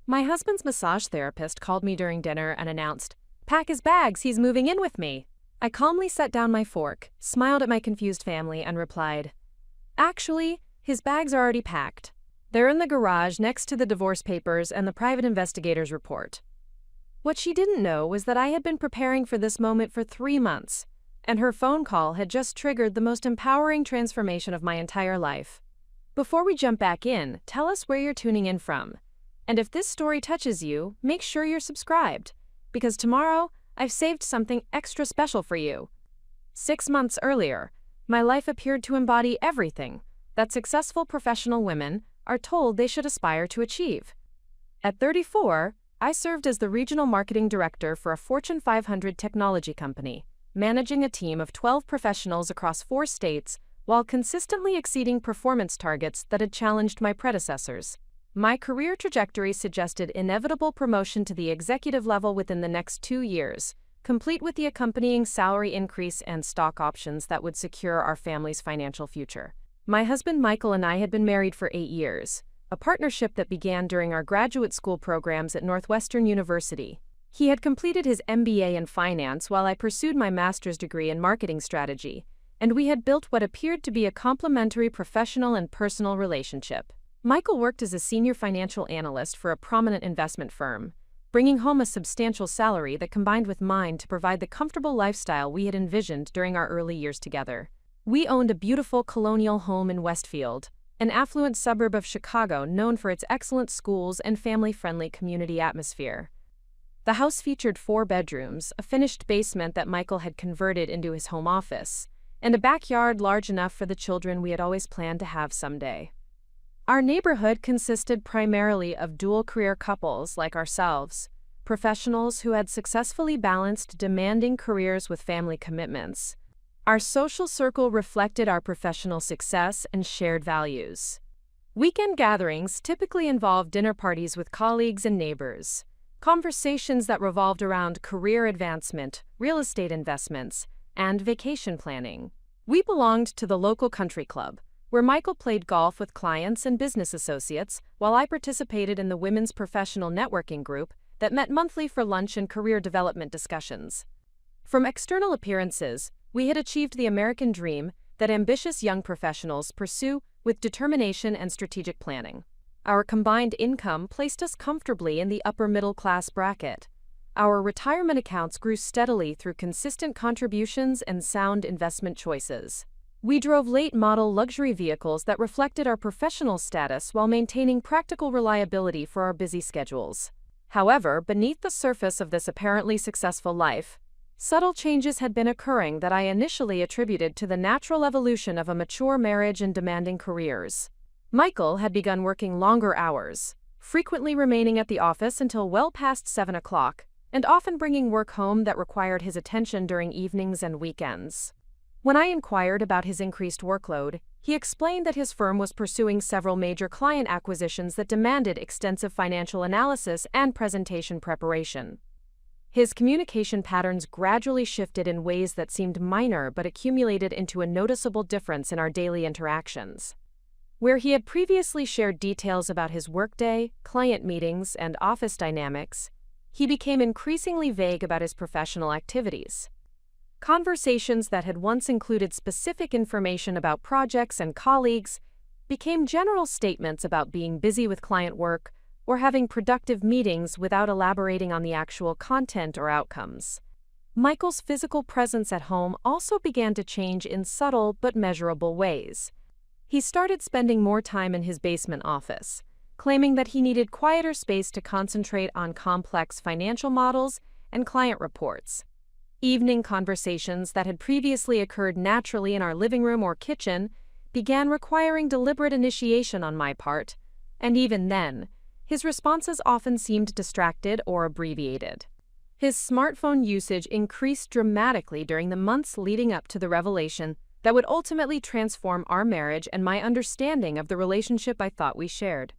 My husband's massage therapist called me during dinner and announced, "Pack his bags, he's moving in with me." I calmly set down my fork, smiled at my confused family, and replied, "Actually, his bags are already packed. They're in the garage next to the divorce papers and the private investigator's report." What she didn't know was that I had been preparing for this moment for 3 months, and her phone call had just triggered the most empowering transformation of my entire life. Before we jump back in, tell us where you're tuning in from. And if this story touches you, make sure you're subscribed, because tomorrow I've saved something extra special for you. 6 months earlier, my life appeared to embody everything that successful professional women are told they should aspire to achieve. At 34, I served as the regional marketing director for a Fortune 500 technology company, managing a team of 12 professionals across 4 states while consistently exceeding performance targets that had challenged my predecessors. My career trajectory suggested inevitable promotion to the executive level within the next 2 years, complete with the accompanying salary increase and stock options that would secure our family's financial future. My husband Michael and I had been married for 8 years, a partnership that began during our graduate school programs at Northwestern University. He had completed his MBA in finance while I pursued my master's degree in marketing strategy, and we had built what appeared to be a complementary professional and personal relationship. Michael worked as a senior financial analyst for a prominent investment firm, bringing home a substantial salary that combined with mine to provide the comfortable lifestyle we had envisioned during our early years together. We owned a beautiful colonial home in Westfield, an affluent suburb of Chicago known for its excellent schools and family-friendly community atmosphere. The house featured 4 bedrooms, a finished basement that Michael had converted into his home office, and a backyard large enough for the children we had always planned to have someday. Our neighborhood consisted primarily of dual-career couples like ourselves, professionals who had successfully balanced demanding careers with family commitments. Our social circle reflected our professional success and shared values. Weekend gatherings typically involved dinner parties with colleagues and neighbors, conversations that revolved around career advancement, real estate investments, and vacation planning. We belonged to the local country club, where Michael played golf with clients and business associates, while I participated in the women's professional networking group that met monthly for lunch and career development discussions. From external appearances, we had achieved the American dream that ambitious young professionals pursue with determination and strategic planning. Our combined income placed us comfortably in the upper middle class bracket. Our retirement accounts grew steadily through consistent contributions and sound investment choices. We drove late-model luxury vehicles that reflected our professional status while maintaining practical reliability for our busy schedules. However, beneath the surface of this apparently successful life, subtle changes had been occurring that I initially attributed to the natural evolution of a mature marriage and demanding careers. Michael had begun working longer hours, frequently remaining at the office until well past 7 o'clock, and often bringing work home that required his attention during evenings and weekends. When I inquired about his increased workload, he explained that his firm was pursuing several major client acquisitions that demanded extensive financial analysis and presentation preparation. His communication patterns gradually shifted in ways that seemed minor but accumulated into a noticeable difference in our daily interactions. Where he had previously shared details about his workday, client meetings, and office dynamics, he became increasingly vague about his professional activities. Conversations that had once included specific information about projects and colleagues became general statements about being busy with client work or having productive meetings without elaborating on the actual content or outcomes. Michael's physical presence at home also began to change in subtle but measurable ways. He started spending more time in his basement office, claiming that he needed quieter space to concentrate on complex financial models and client reports. Evening conversations that had previously occurred naturally in our living room or kitchen began requiring deliberate initiation on my part, and even then, his responses often seemed distracted or abbreviated. His smartphone usage increased dramatically during the months leading up to the revelation that would ultimately transform our marriage and my understanding of the relationship I thought we shared.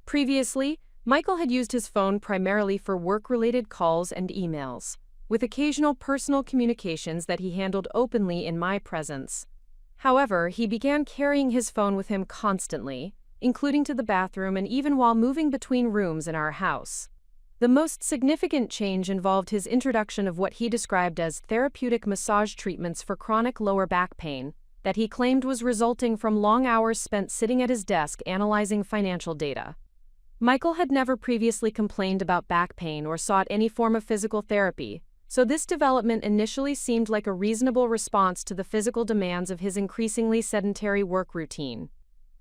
Previously, Michael had used his phone primarily for work-related calls and emails, with occasional personal communications that he handled openly in my presence. However, he began carrying his phone with him constantly, including to the bathroom and even while moving between rooms in our house. The most significant change involved his introduction of what he described as therapeutic massage treatments for chronic lower back pain, that he claimed was resulting from long hours spent sitting at his desk analyzing financial data. Michael had never previously complained about back pain or sought any form of physical therapy, so this development initially seemed like a reasonable response to the physical demands of his increasingly sedentary work routine.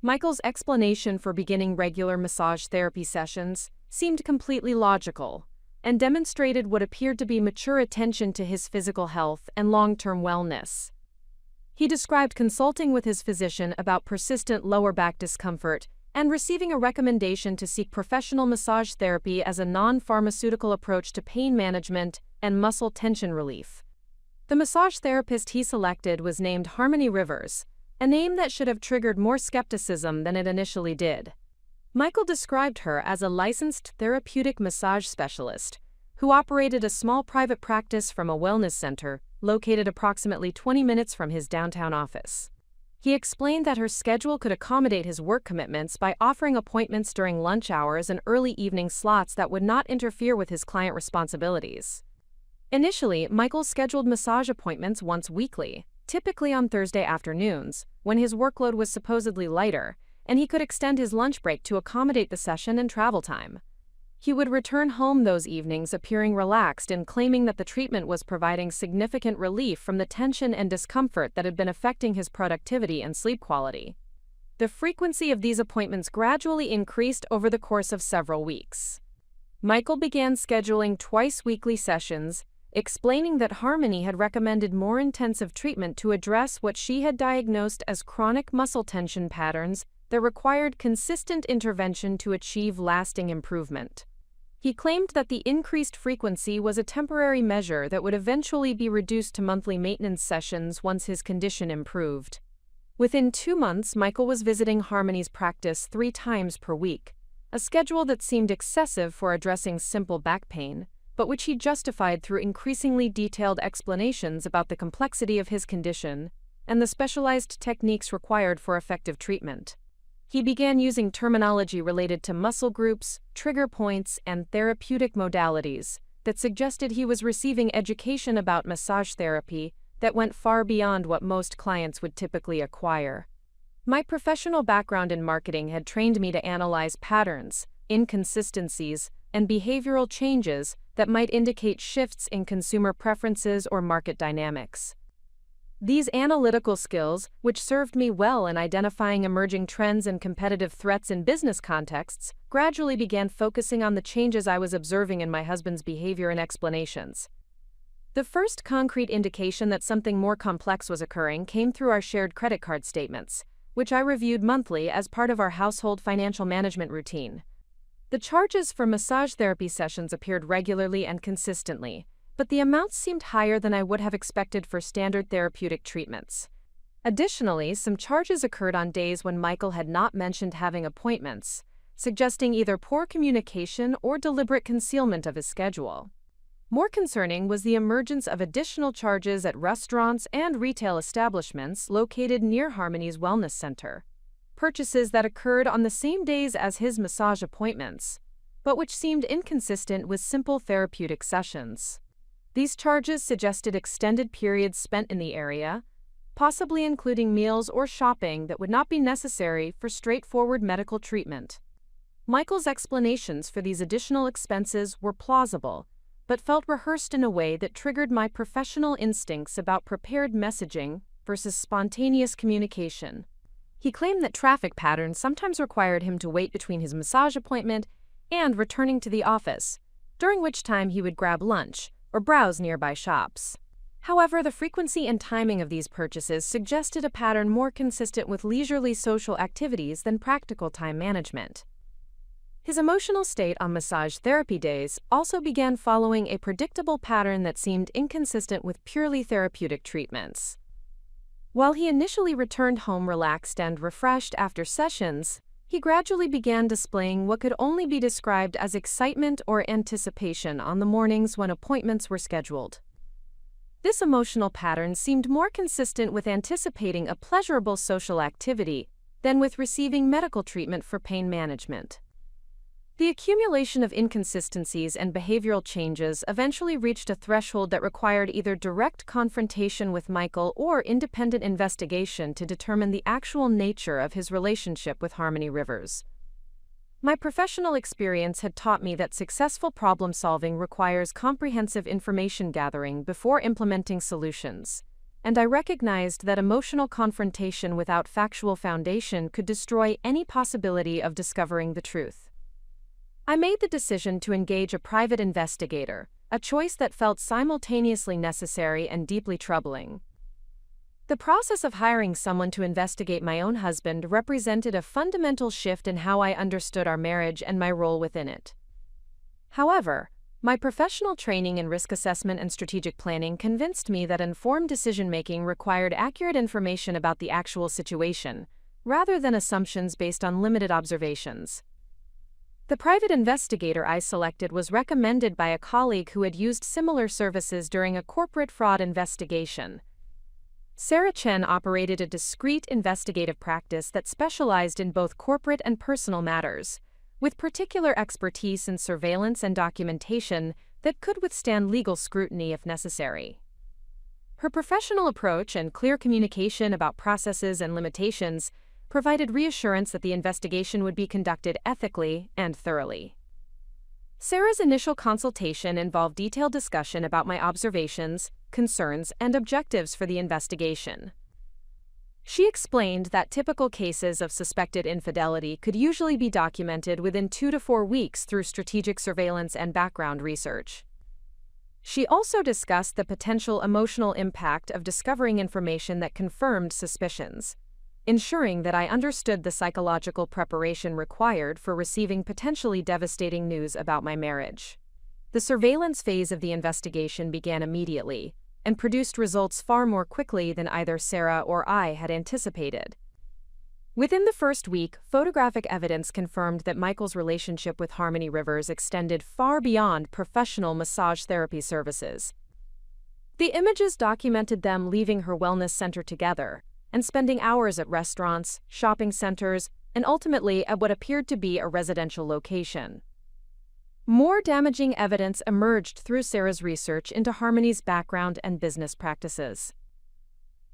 Michael's explanation for beginning regular massage therapy sessions seemed completely logical and demonstrated what appeared to be mature attention to his physical health and long-term wellness. He described consulting with his physician about persistent lower back discomfort and receiving a recommendation to seek professional massage therapy as a non-pharmaceutical approach to pain management and muscle tension relief. The massage therapist he selected was named Harmony Rivers, a name that should have triggered more skepticism than it initially did. Michael described her as a licensed therapeutic massage specialist who operated a small private practice from a wellness center located approximately 20 minutes from his downtown office. He explained that her schedule could accommodate his work commitments by offering appointments during lunch hours and early evening slots that would not interfere with his client responsibilities. Initially, Michael scheduled massage appointments once weekly, typically on Thursday afternoons, when his workload was supposedly lighter, and he could extend his lunch break to accommodate the session and travel time. He would return home those evenings appearing relaxed and claiming that the treatment was providing significant relief from the tension and discomfort that had been affecting his productivity and sleep quality. The frequency of these appointments gradually increased over the course of several weeks. Michael began scheduling twice-weekly sessions, explaining that Harmony had recommended more intensive treatment to address what she had diagnosed as chronic muscle tension patterns that required consistent intervention to achieve lasting improvement. He claimed that the increased frequency was a temporary measure that would eventually be reduced to monthly maintenance sessions once his condition improved. Within 2 months, Michael was visiting Harmony's practice 3 times per week, a schedule that seemed excessive for addressing simple back pain, but which he justified through increasingly detailed explanations about the complexity of his condition and the specialized techniques required for effective treatment. He began using terminology related to muscle groups, trigger points, and therapeutic modalities that suggested he was receiving education about massage therapy that went far beyond what most clients would typically acquire. My professional background in marketing had trained me to analyze patterns, inconsistencies, and behavioral changes that might indicate shifts in consumer preferences or market dynamics. These analytical skills, which served me well in identifying emerging trends and competitive threats in business contexts, gradually began focusing on the changes I was observing in my husband's behavior and explanations. The first concrete indication that something more complex was occurring came through our shared credit card statements, which I reviewed monthly as part of our household financial management routine. The charges for massage therapy sessions appeared regularly and consistently, but the amounts seemed higher than I would have expected for standard therapeutic treatments. Additionally, some charges occurred on days when Michael had not mentioned having appointments, suggesting either poor communication or deliberate concealment of his schedule. More concerning was the emergence of additional charges at restaurants and retail establishments located near Harmony's wellness center. Purchases that occurred on the same days as his massage appointments, but which seemed inconsistent with simple therapeutic sessions. These charges suggested extended periods spent in the area, possibly including meals or shopping that would not be necessary for straightforward medical treatment. Michael's explanations for these additional expenses were plausible, but felt rehearsed in a way that triggered my professional instincts about prepared messaging versus spontaneous communication. He claimed that traffic patterns sometimes required him to wait between his massage appointment and returning to the office, during which time he would grab lunch or browse nearby shops. However, the frequency and timing of these purchases suggested a pattern more consistent with leisurely social activities than practical time management. His emotional state on massage therapy days also began following a predictable pattern that seemed inconsistent with purely therapeutic treatments. While he initially returned home relaxed and refreshed after sessions, he gradually began displaying what could only be described as excitement or anticipation on the mornings when appointments were scheduled. This emotional pattern seemed more consistent with anticipating a pleasurable social activity than with receiving medical treatment for pain management. The accumulation of inconsistencies and behavioral changes eventually reached a threshold that required either direct confrontation with Michael or independent investigation to determine the actual nature of his relationship with Harmony Rivers. My professional experience had taught me that successful problem-solving requires comprehensive information gathering before implementing solutions, and I recognized that emotional confrontation without factual foundation could destroy any possibility of discovering the truth. I made the decision to engage a private investigator, a choice that felt simultaneously necessary and deeply troubling. The process of hiring someone to investigate my own husband represented a fundamental shift in how I understood our marriage and my role within it. However, my professional training in risk assessment and strategic planning convinced me that informed decision-making required accurate information about the actual situation, rather than assumptions based on limited observations. The private investigator I selected was recommended by a colleague who had used similar services during a corporate fraud investigation. Sarah Chen operated a discreet investigative practice that specialized in both corporate and personal matters, with particular expertise in surveillance and documentation that could withstand legal scrutiny if necessary. Her professional approach and clear communication about processes and limitations provided reassurance that the investigation would be conducted ethically and thoroughly. Sarah's initial consultation involved detailed discussion about my observations, concerns, and objectives for the investigation. She explained that typical cases of suspected infidelity could usually be documented within 2 to 4 weeks through strategic surveillance and background research. She also discussed the potential emotional impact of discovering information that confirmed suspicions, ensuring that I understood the psychological preparation required for receiving potentially devastating news about my marriage. The surveillance phase of the investigation began immediately and produced results far more quickly than either Sarah or I had anticipated. Within the first week, photographic evidence confirmed that Michael's relationship with Harmony Rivers extended far beyond professional massage therapy services. The images documented them leaving her wellness center together and spending hours at restaurants, shopping centers, and ultimately at what appeared to be a residential location. More damaging evidence emerged through Sarah's research into Harmony's background and business practices.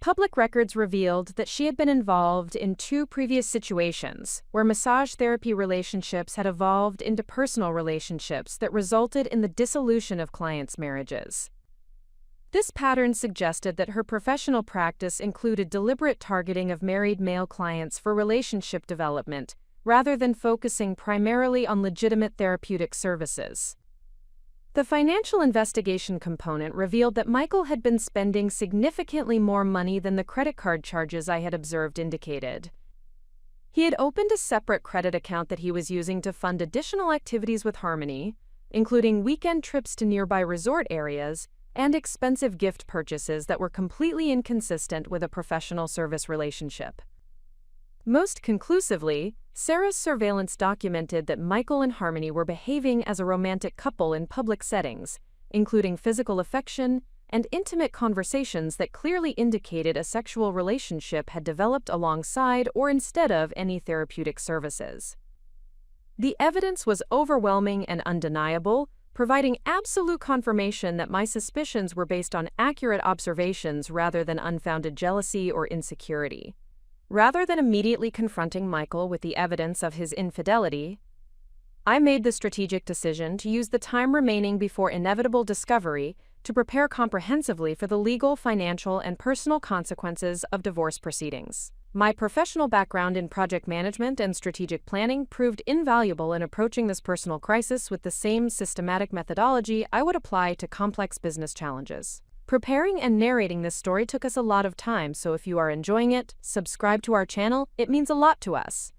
Public records revealed that she had been involved in 2 previous situations where massage therapy relationships had evolved into personal relationships that resulted in the dissolution of clients' marriages. This pattern suggested that her professional practice included deliberate targeting of married male clients for relationship development, rather than focusing primarily on legitimate therapeutic services. The financial investigation component revealed that Michael had been spending significantly more money than the credit card charges I had observed indicated. He had opened a separate credit account that he was using to fund additional activities with Harmony, including weekend trips to nearby resort areas and expensive gift purchases that were completely inconsistent with a professional service relationship. Most conclusively, Sarah's surveillance documented that Michael and Harmony were behaving as a romantic couple in public settings, including physical affection and intimate conversations that clearly indicated a sexual relationship had developed alongside or instead of any therapeutic services. The evidence was overwhelming and undeniable, providing absolute confirmation that my suspicions were based on accurate observations rather than unfounded jealousy or insecurity. Rather than immediately confronting Michael with the evidence of his infidelity, I made the strategic decision to use the time remaining before inevitable discovery to prepare comprehensively for the legal, financial, and personal consequences of divorce proceedings. My professional background in project management and strategic planning proved invaluable in approaching this personal crisis with the same systematic methodology I would apply to complex business challenges. Preparing and narrating this story took us a lot of time, so if you are enjoying it, subscribe to our channel. It means a lot to us.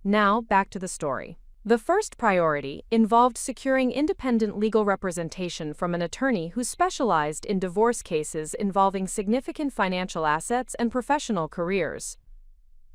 Now, back to the story. The first priority involved securing independent legal representation from an attorney who specialized in divorce cases involving significant financial assets and professional careers.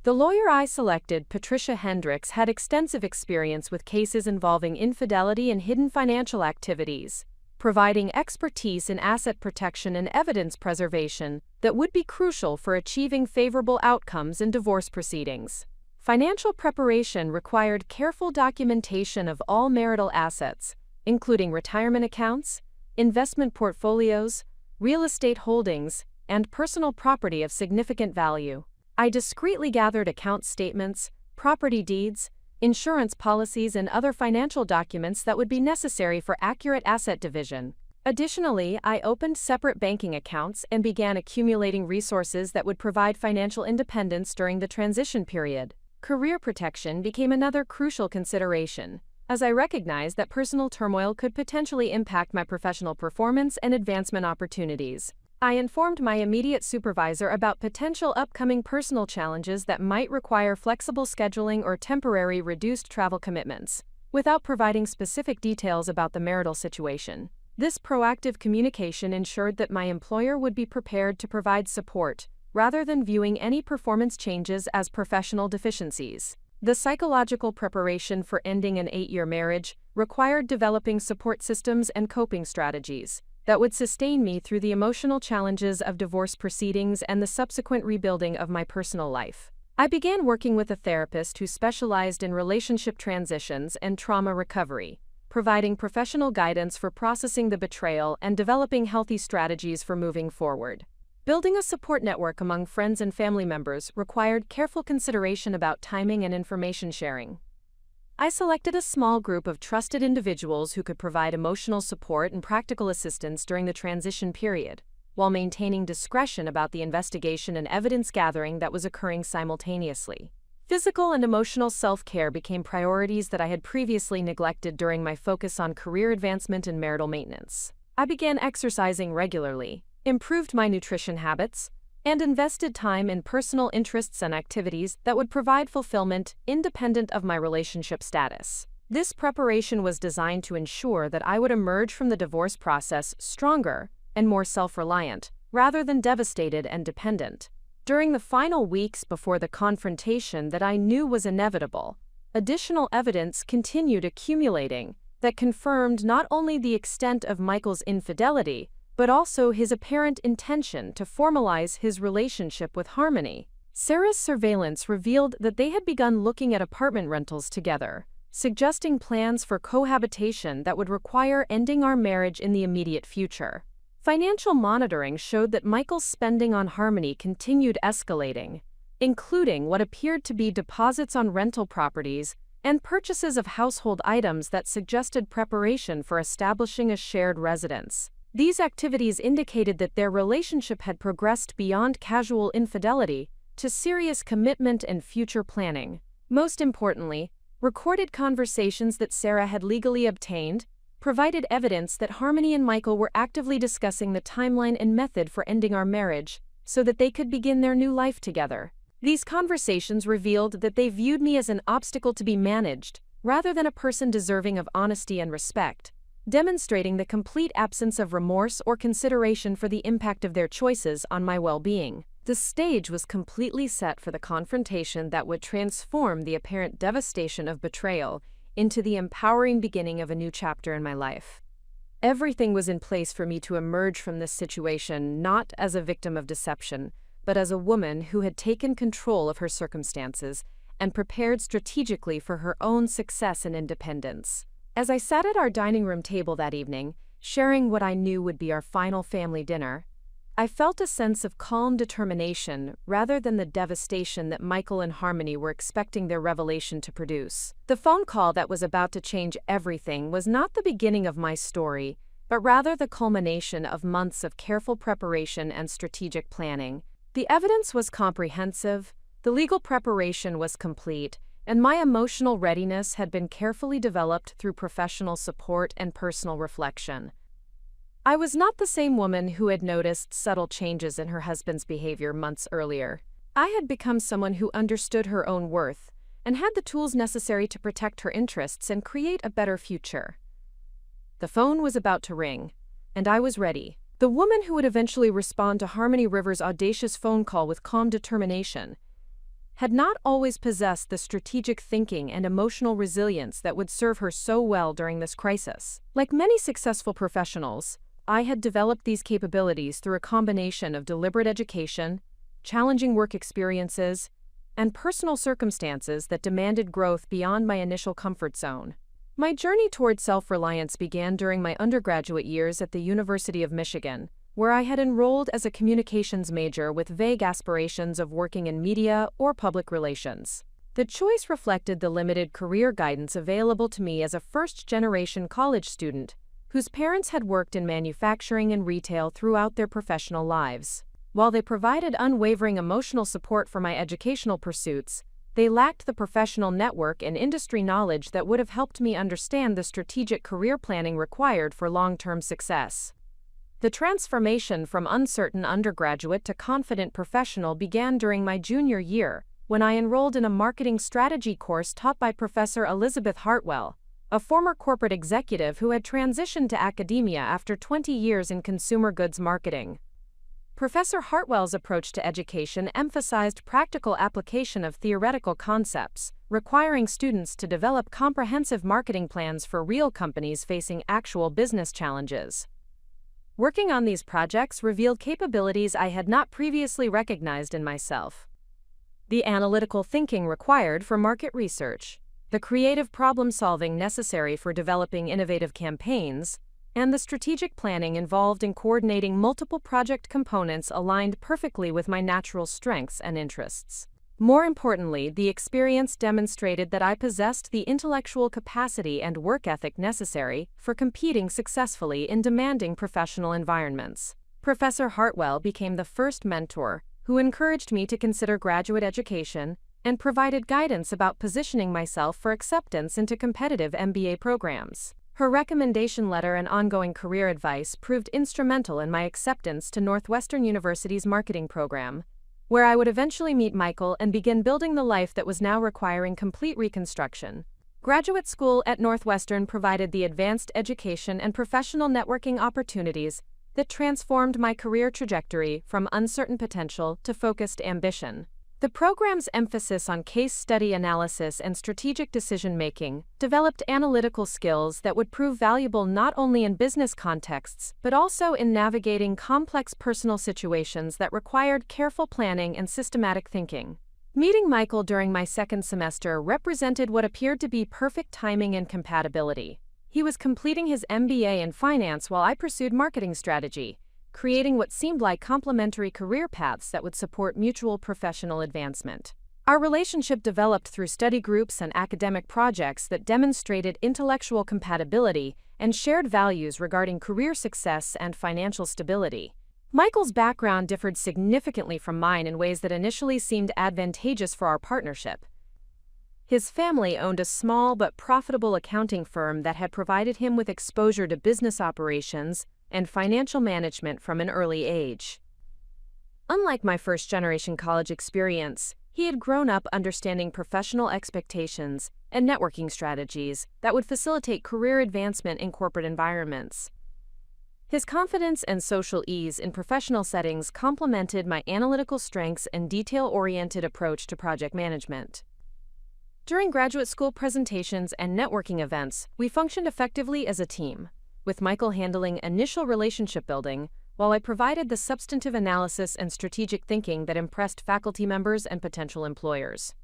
The lawyer I selected, Patricia Hendricks, had extensive experience with cases involving infidelity and hidden financial activities, providing expertise in asset protection and evidence preservation that would be crucial for achieving favorable outcomes in divorce proceedings. Financial preparation required careful documentation of all marital assets, including retirement accounts, investment portfolios, real estate holdings, and personal property of significant value. I discreetly gathered account statements, property deeds, insurance policies, and other financial documents that would be necessary for accurate asset division. Additionally, I opened separate banking accounts and began accumulating resources that would provide financial independence during the transition period. Career protection became another crucial consideration, as I recognized that personal turmoil could potentially impact my professional performance and advancement opportunities. I informed my immediate supervisor about potential upcoming personal challenges that might require flexible scheduling or temporary reduced travel commitments, without providing specific details about the marital situation. This proactive communication ensured that my employer would be prepared to provide support, rather than viewing any performance changes as professional deficiencies. The psychological preparation for ending an 8-year marriage required developing support systems and coping strategies that would sustain me through the emotional challenges of divorce proceedings and the subsequent rebuilding of my personal life. I began working with a therapist who specialized in relationship transitions and trauma recovery, providing professional guidance for processing the betrayal and developing healthy strategies for moving forward. Building a support network among friends and family members required careful consideration about timing and information sharing. I selected a small group of trusted individuals who could provide emotional support and practical assistance during the transition period, while maintaining discretion about the investigation and evidence gathering that was occurring simultaneously. Physical and emotional self-care became priorities that I had previously neglected during my focus on career advancement and marital maintenance. I began exercising regularly, improved my nutrition habits, and invested time in personal interests and activities that would provide fulfillment independent of my relationship status. This preparation was designed to ensure that I would emerge from the divorce process stronger and more self-reliant, rather than devastated and dependent. During the final weeks before the confrontation that I knew was inevitable, additional evidence continued accumulating that confirmed not only the extent of Michael's infidelity, but also his apparent intention to formalize his relationship with Harmony. Sarah's surveillance revealed that they had begun looking at apartment rentals together, suggesting plans for cohabitation that would require ending our marriage in the immediate future. Financial monitoring showed that Michael's spending on Harmony continued escalating, including what appeared to be deposits on rental properties and purchases of household items that suggested preparation for establishing a shared residence. These activities indicated that their relationship had progressed beyond casual infidelity to serious commitment and future planning. Most importantly, recorded conversations that Sarah had legally obtained provided evidence that Harmony and Michael were actively discussing the timeline and method for ending our marriage so that they could begin their new life together. These conversations revealed that they viewed me as an obstacle to be managed, rather than a person deserving of honesty and respect, demonstrating the complete absence of remorse or consideration for the impact of their choices on my well-being. The stage was completely set for the confrontation that would transform the apparent devastation of betrayal into the empowering beginning of a new chapter in my life. Everything was in place for me to emerge from this situation not as a victim of deception, but as a woman who had taken control of her circumstances and prepared strategically for her own success and independence. As I sat at our dining room table that evening, sharing what I knew would be our final family dinner, I felt a sense of calm determination rather than the devastation that Michael and Harmony were expecting their revelation to produce. The phone call that was about to change everything was not the beginning of my story, but rather the culmination of months of careful preparation and strategic planning. The evidence was comprehensive, the legal preparation was complete, and my emotional readiness had been carefully developed through professional support and personal reflection. I was not the same woman who had noticed subtle changes in her husband's behavior months earlier. I had become someone who understood her own worth and had the tools necessary to protect her interests and create a better future. The phone was about to ring, and I was ready. The woman who would eventually respond to Harmony Rivers' audacious phone call with calm determination had not always possessed the strategic thinking and emotional resilience that would serve her so well during this crisis. Like many successful professionals, I had developed these capabilities through a combination of deliberate education, challenging work experiences, and personal circumstances that demanded growth beyond my initial comfort zone. My journey toward self-reliance began during my undergraduate years at the University of Michigan, where I had enrolled as a communications major with vague aspirations of working in media or public relations. The choice reflected the limited career guidance available to me as a first-generation college student, whose parents had worked in manufacturing and retail throughout their professional lives. While they provided unwavering emotional support for my educational pursuits, they lacked the professional network and industry knowledge that would have helped me understand the strategic career planning required for long-term success. The transformation from uncertain undergraduate to confident professional began during my junior year, when I enrolled in a marketing strategy course taught by Professor Elizabeth Hartwell, a former corporate executive who had transitioned to academia after 20 years in consumer goods marketing. Professor Hartwell's approach to education emphasized practical application of theoretical concepts, requiring students to develop comprehensive marketing plans for real companies facing actual business challenges. Working on these projects revealed capabilities I had not previously recognized in myself. The analytical thinking required for market research, the creative problem-solving necessary for developing innovative campaigns, and the strategic planning involved in coordinating multiple project components aligned perfectly with my natural strengths and interests. More importantly, the experience demonstrated that I possessed the intellectual capacity and work ethic necessary for competing successfully in demanding professional environments. Professor Hartwell became the first mentor who encouraged me to consider graduate education and provided guidance about positioning myself for acceptance into competitive MBA programs. Her recommendation letter and ongoing career advice proved instrumental in my acceptance to Northwestern University's marketing program, where I would eventually meet Michael and begin building the life that was now requiring complete reconstruction. Graduate school at Northwestern provided the advanced education and professional networking opportunities that transformed my career trajectory from uncertain potential to focused ambition. The program's emphasis on case study analysis and strategic decision-making developed analytical skills that would prove valuable not only in business contexts, but also in navigating complex personal situations that required careful planning and systematic thinking. Meeting Michael during my second semester represented what appeared to be perfect timing and compatibility. He was completing his MBA in finance while I pursued marketing strategy, creating what seemed like complementary career paths that would support mutual professional advancement. Our relationship developed through study groups and academic projects that demonstrated intellectual compatibility and shared values regarding career success and financial stability. Michael's background differed significantly from mine in ways that initially seemed advantageous for our partnership. His family owned a small but profitable accounting firm that had provided him with exposure to business operations and financial management from an early age. Unlike my first-generation college experience, he had grown up understanding professional expectations and networking strategies that would facilitate career advancement in corporate environments. His confidence and social ease in professional settings complemented my analytical strengths and detail-oriented approach to project management. During graduate school presentations and networking events, we functioned effectively as a team, with Michael handling initial relationship building, while I provided the substantive analysis and strategic thinking that impressed faculty members and potential employers.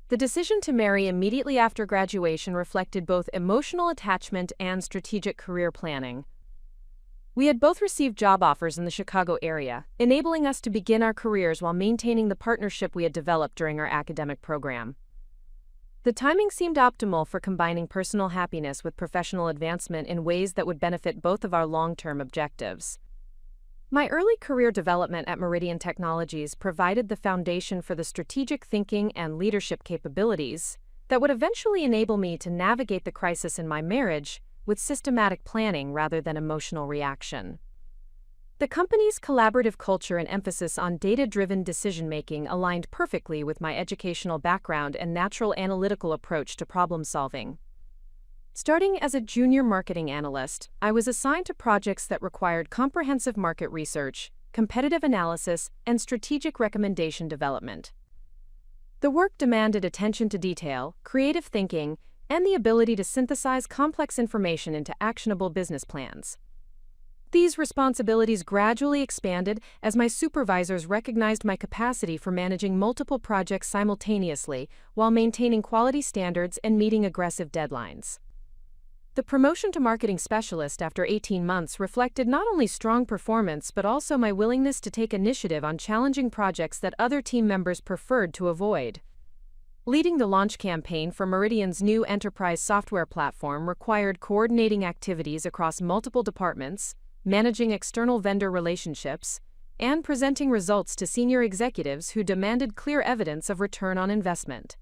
The decision to marry immediately after graduation reflected both emotional attachment and strategic career planning. We had both received job offers in the Chicago area, enabling us to begin our careers while maintaining the partnership we had developed during our academic program. The timing seemed optimal for combining personal happiness with professional advancement in ways that would benefit both of our long-term objectives. My early career development at Meridian Technologies provided the foundation for the strategic thinking and leadership capabilities that would eventually enable me to navigate the crisis in my marriage with systematic planning rather than emotional reaction. The company's collaborative culture and emphasis on data-driven decision-making aligned perfectly with my educational background and natural analytical approach to problem-solving. Starting as a junior marketing analyst, I was assigned to projects that required comprehensive market research, competitive analysis, and strategic recommendation development. The work demanded attention to detail, creative thinking, and the ability to synthesize complex information into actionable business plans. These responsibilities gradually expanded as my supervisors recognized my capacity for managing multiple projects simultaneously while maintaining quality standards and meeting aggressive deadlines. The promotion to marketing specialist after 18 months reflected not only strong performance but also my willingness to take initiative on challenging projects that other team members preferred to avoid. Leading the launch campaign for Meridian's new enterprise software platform required coordinating activities across multiple departments, managing external vendor relationships, and presenting results to senior executives who demanded clear evidence of return on investment.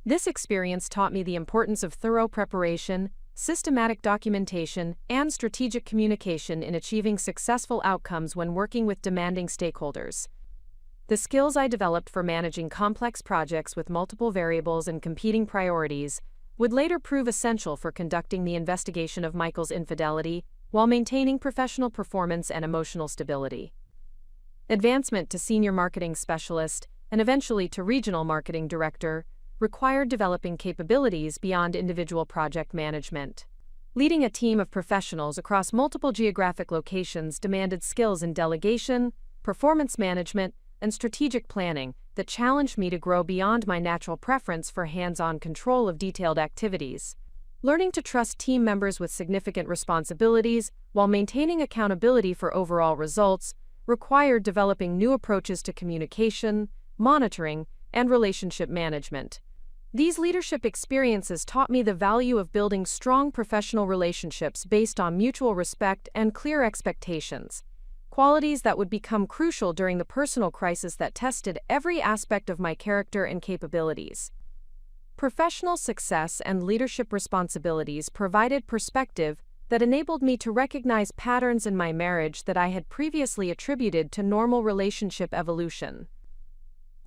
This experience taught me the importance of thorough preparation, systematic documentation, and strategic communication in achieving successful outcomes when working with demanding stakeholders. The skills I developed for managing complex projects with multiple variables and competing priorities would later prove essential for conducting the investigation of Michael's infidelity while maintaining professional performance and emotional stability. Advancement to senior marketing specialist and eventually to regional marketing director required developing capabilities beyond individual project management. Leading a team of professionals across multiple geographic locations demanded skills in delegation, performance management, and strategic planning that challenged me to grow beyond my natural preference for hands-on control of detailed activities. Learning to trust team members with significant responsibilities while maintaining accountability for overall results required developing new approaches to communication, monitoring, and relationship management. These leadership experiences taught me the value of building strong professional relationships based on mutual respect and clear expectations, qualities that would become crucial during the personal crisis that tested every aspect of my character and capabilities. Professional success and leadership responsibilities provided perspective that enabled me to recognize patterns in my marriage that I had previously attributed to normal relationship evolution.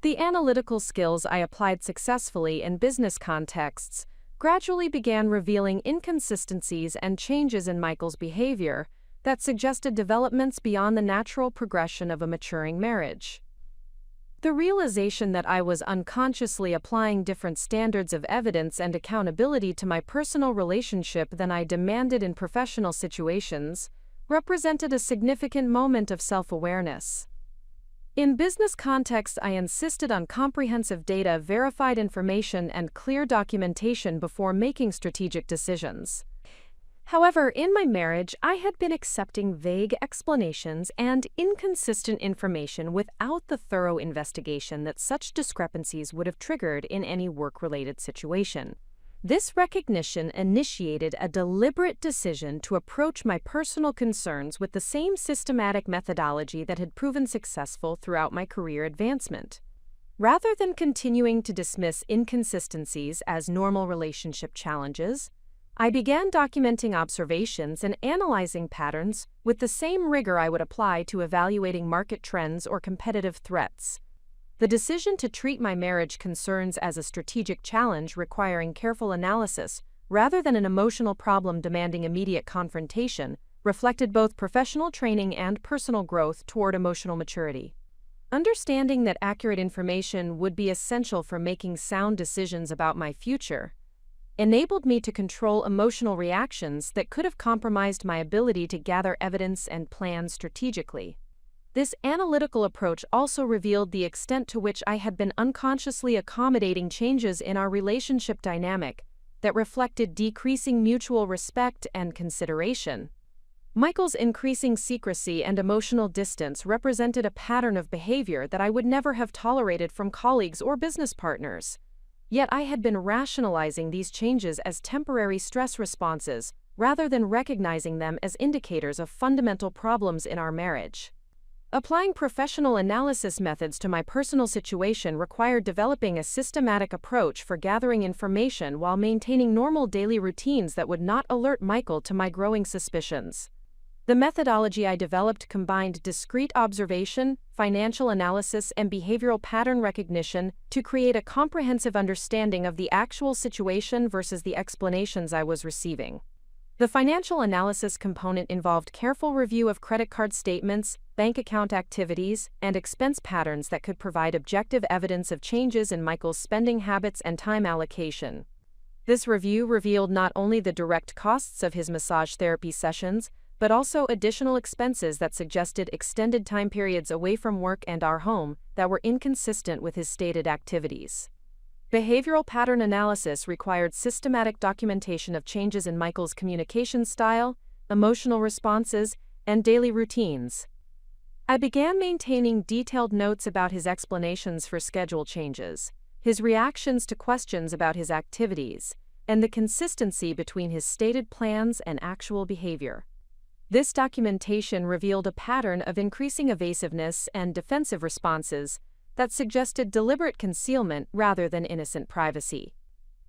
The analytical skills I applied successfully in business contexts gradually began revealing inconsistencies and changes in Michael's behavior that suggested developments beyond the natural progression of a maturing marriage. The realization that I was unconsciously applying different standards of evidence and accountability to my personal relationship than I demanded in professional situations represented a significant moment of self-awareness. In business contexts, I insisted on comprehensive data, verified information, and clear documentation before making strategic decisions. However, in my marriage, I had been accepting vague explanations and inconsistent information without the thorough investigation that such discrepancies would have triggered in any work-related situation. This recognition initiated a deliberate decision to approach my personal concerns with the same systematic methodology that had proven successful throughout my career advancement. Rather than continuing to dismiss inconsistencies as normal relationship challenges, I began documenting observations and analyzing patterns with the same rigor I would apply to evaluating market trends or competitive threats. The decision to treat my marriage concerns as a strategic challenge requiring careful analysis rather than an emotional problem demanding immediate confrontation reflected both professional training and personal growth toward emotional maturity. Understanding that accurate information would be essential for making sound decisions about my future enabled me to control emotional reactions that could have compromised my ability to gather evidence and plan strategically. This analytical approach also revealed the extent to which I had been unconsciously accommodating changes in our relationship dynamic that reflected decreasing mutual respect and consideration. Michael's increasing secrecy and emotional distance represented a pattern of behavior that I would never have tolerated from colleagues or business partners. Yet I had been rationalizing these changes as temporary stress responses rather than recognizing them as indicators of fundamental problems in our marriage. Applying professional analysis methods to my personal situation required developing a systematic approach for gathering information while maintaining normal daily routines that would not alert Michael to my growing suspicions. The methodology I developed combined discrete observation, financial analysis, and behavioral pattern recognition to create a comprehensive understanding of the actual situation versus the explanations I was receiving. The financial analysis component involved careful review of credit card statements, bank account activities, and expense patterns that could provide objective evidence of changes in Michael's spending habits and time allocation. This review revealed not only the direct costs of his massage therapy sessions, but also additional expenses that suggested extended time periods away from work and our home that were inconsistent with his stated activities. Behavioral pattern analysis required systematic documentation of changes in Michael's communication style, emotional responses, and daily routines. I began maintaining detailed notes about his explanations for schedule changes, his reactions to questions about his activities, and the consistency between his stated plans and actual behavior. This documentation revealed a pattern of increasing evasiveness and defensive responses that suggested deliberate concealment rather than innocent privacy.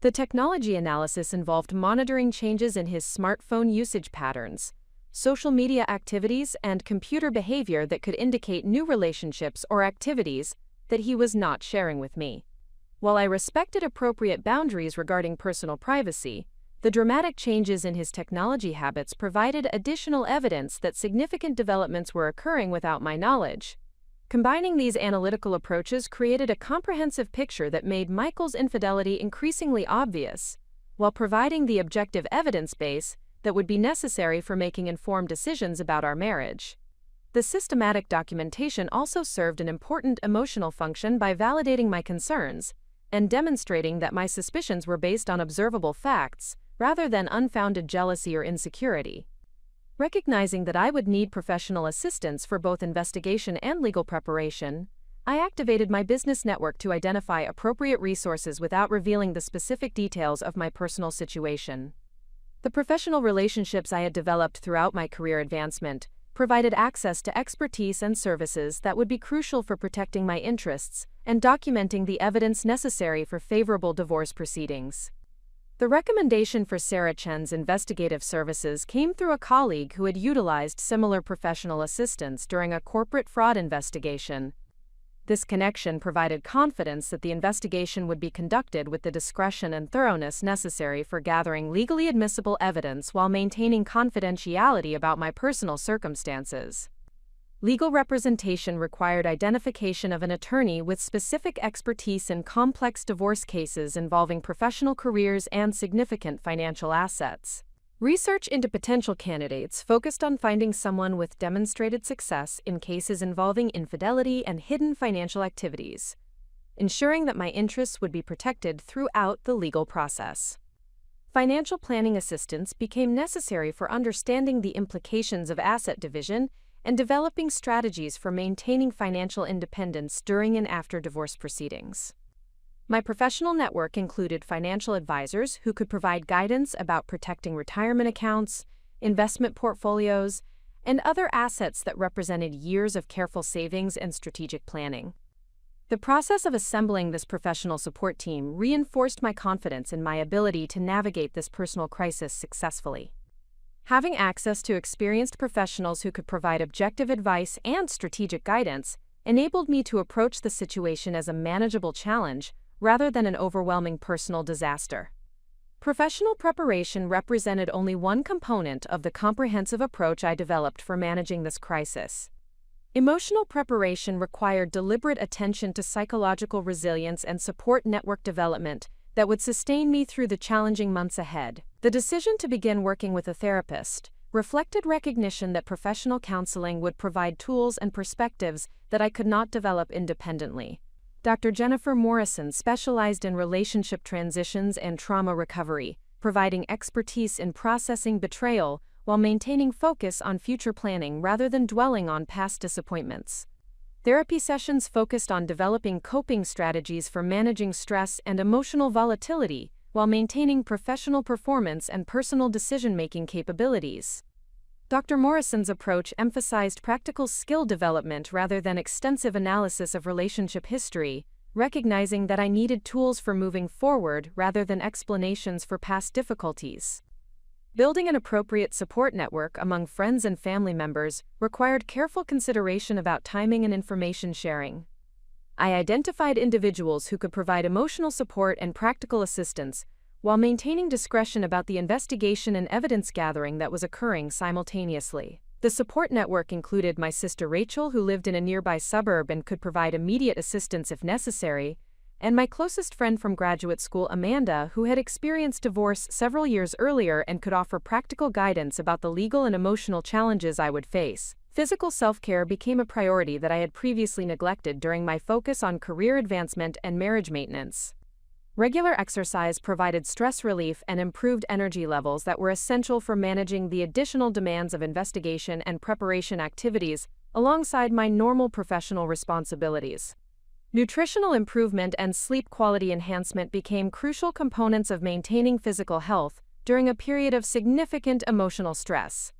The technology analysis involved monitoring changes in his smartphone usage patterns, social media activities, and computer behavior that could indicate new relationships or activities that he was not sharing with me. While I respected appropriate boundaries regarding personal privacy, the dramatic changes in his technology habits provided additional evidence that significant developments were occurring without my knowledge. Combining these analytical approaches created a comprehensive picture that made Michael's infidelity increasingly obvious, while providing the objective evidence base that would be necessary for making informed decisions about our marriage. The systematic documentation also served an important emotional function by validating my concerns and demonstrating that my suspicions were based on observable facts rather than unfounded jealousy or insecurity. Recognizing that I would need professional assistance for both investigation and legal preparation, I activated my business network to identify appropriate resources without revealing the specific details of my personal situation. The professional relationships I had developed throughout my career advancement provided access to expertise and services that would be crucial for protecting my interests and documenting the evidence necessary for favorable divorce proceedings. The recommendation for Sarah Chen's investigative services came through a colleague who had utilized similar professional assistance during a corporate fraud investigation. This connection provided confidence that the investigation would be conducted with the discretion and thoroughness necessary for gathering legally admissible evidence while maintaining confidentiality about my personal circumstances. Legal representation required identification of an attorney with specific expertise in complex divorce cases involving professional careers and significant financial assets. Research into potential candidates focused on finding someone with demonstrated success in cases involving infidelity and hidden financial activities, ensuring that my interests would be protected throughout the legal process. Financial planning assistance became necessary for understanding the implications of asset division and developing strategies for maintaining financial independence during and after divorce proceedings. My professional network included financial advisors who could provide guidance about protecting retirement accounts, investment portfolios, and other assets that represented years of careful savings and strategic planning. The process of assembling this professional support team reinforced my confidence in my ability to navigate this personal crisis successfully. Having access to experienced professionals who could provide objective advice and strategic guidance enabled me to approach the situation as a manageable challenge rather than an overwhelming personal disaster. Professional preparation represented only one component of the comprehensive approach I developed for managing this crisis. Emotional preparation required deliberate attention to psychological resilience and support network development that would sustain me through the challenging months ahead. The decision to begin working with a therapist reflected recognition that professional counseling would provide tools and perspectives that I could not develop independently. Dr. Jennifer Morrison specialized in relationship transitions and trauma recovery, providing expertise in processing betrayal while maintaining focus on future planning rather than dwelling on past disappointments. Therapy sessions focused on developing coping strategies for managing stress and emotional volatility while maintaining professional performance and personal decision-making capabilities. Dr. Morrison's approach emphasized practical skill development rather than extensive analysis of relationship history, recognizing that I needed tools for moving forward rather than explanations for past difficulties. Building an appropriate support network among friends and family members required careful consideration about timing and information sharing. I identified individuals who could provide emotional support and practical assistance, while maintaining discretion about the investigation and evidence gathering that was occurring simultaneously. The support network included my sister Rachel, who lived in a nearby suburb and could provide immediate assistance if necessary, and my closest friend from graduate school, Amanda, who had experienced divorce several years earlier and could offer practical guidance about the legal and emotional challenges I would face. Physical self-care became a priority that I had previously neglected during my focus on career advancement and marriage maintenance. Regular exercise provided stress relief and improved energy levels that were essential for managing the additional demands of investigation and preparation activities alongside my normal professional responsibilities. Nutritional improvement and sleep quality enhancement became crucial components of maintaining physical health during a period of significant emotional stress.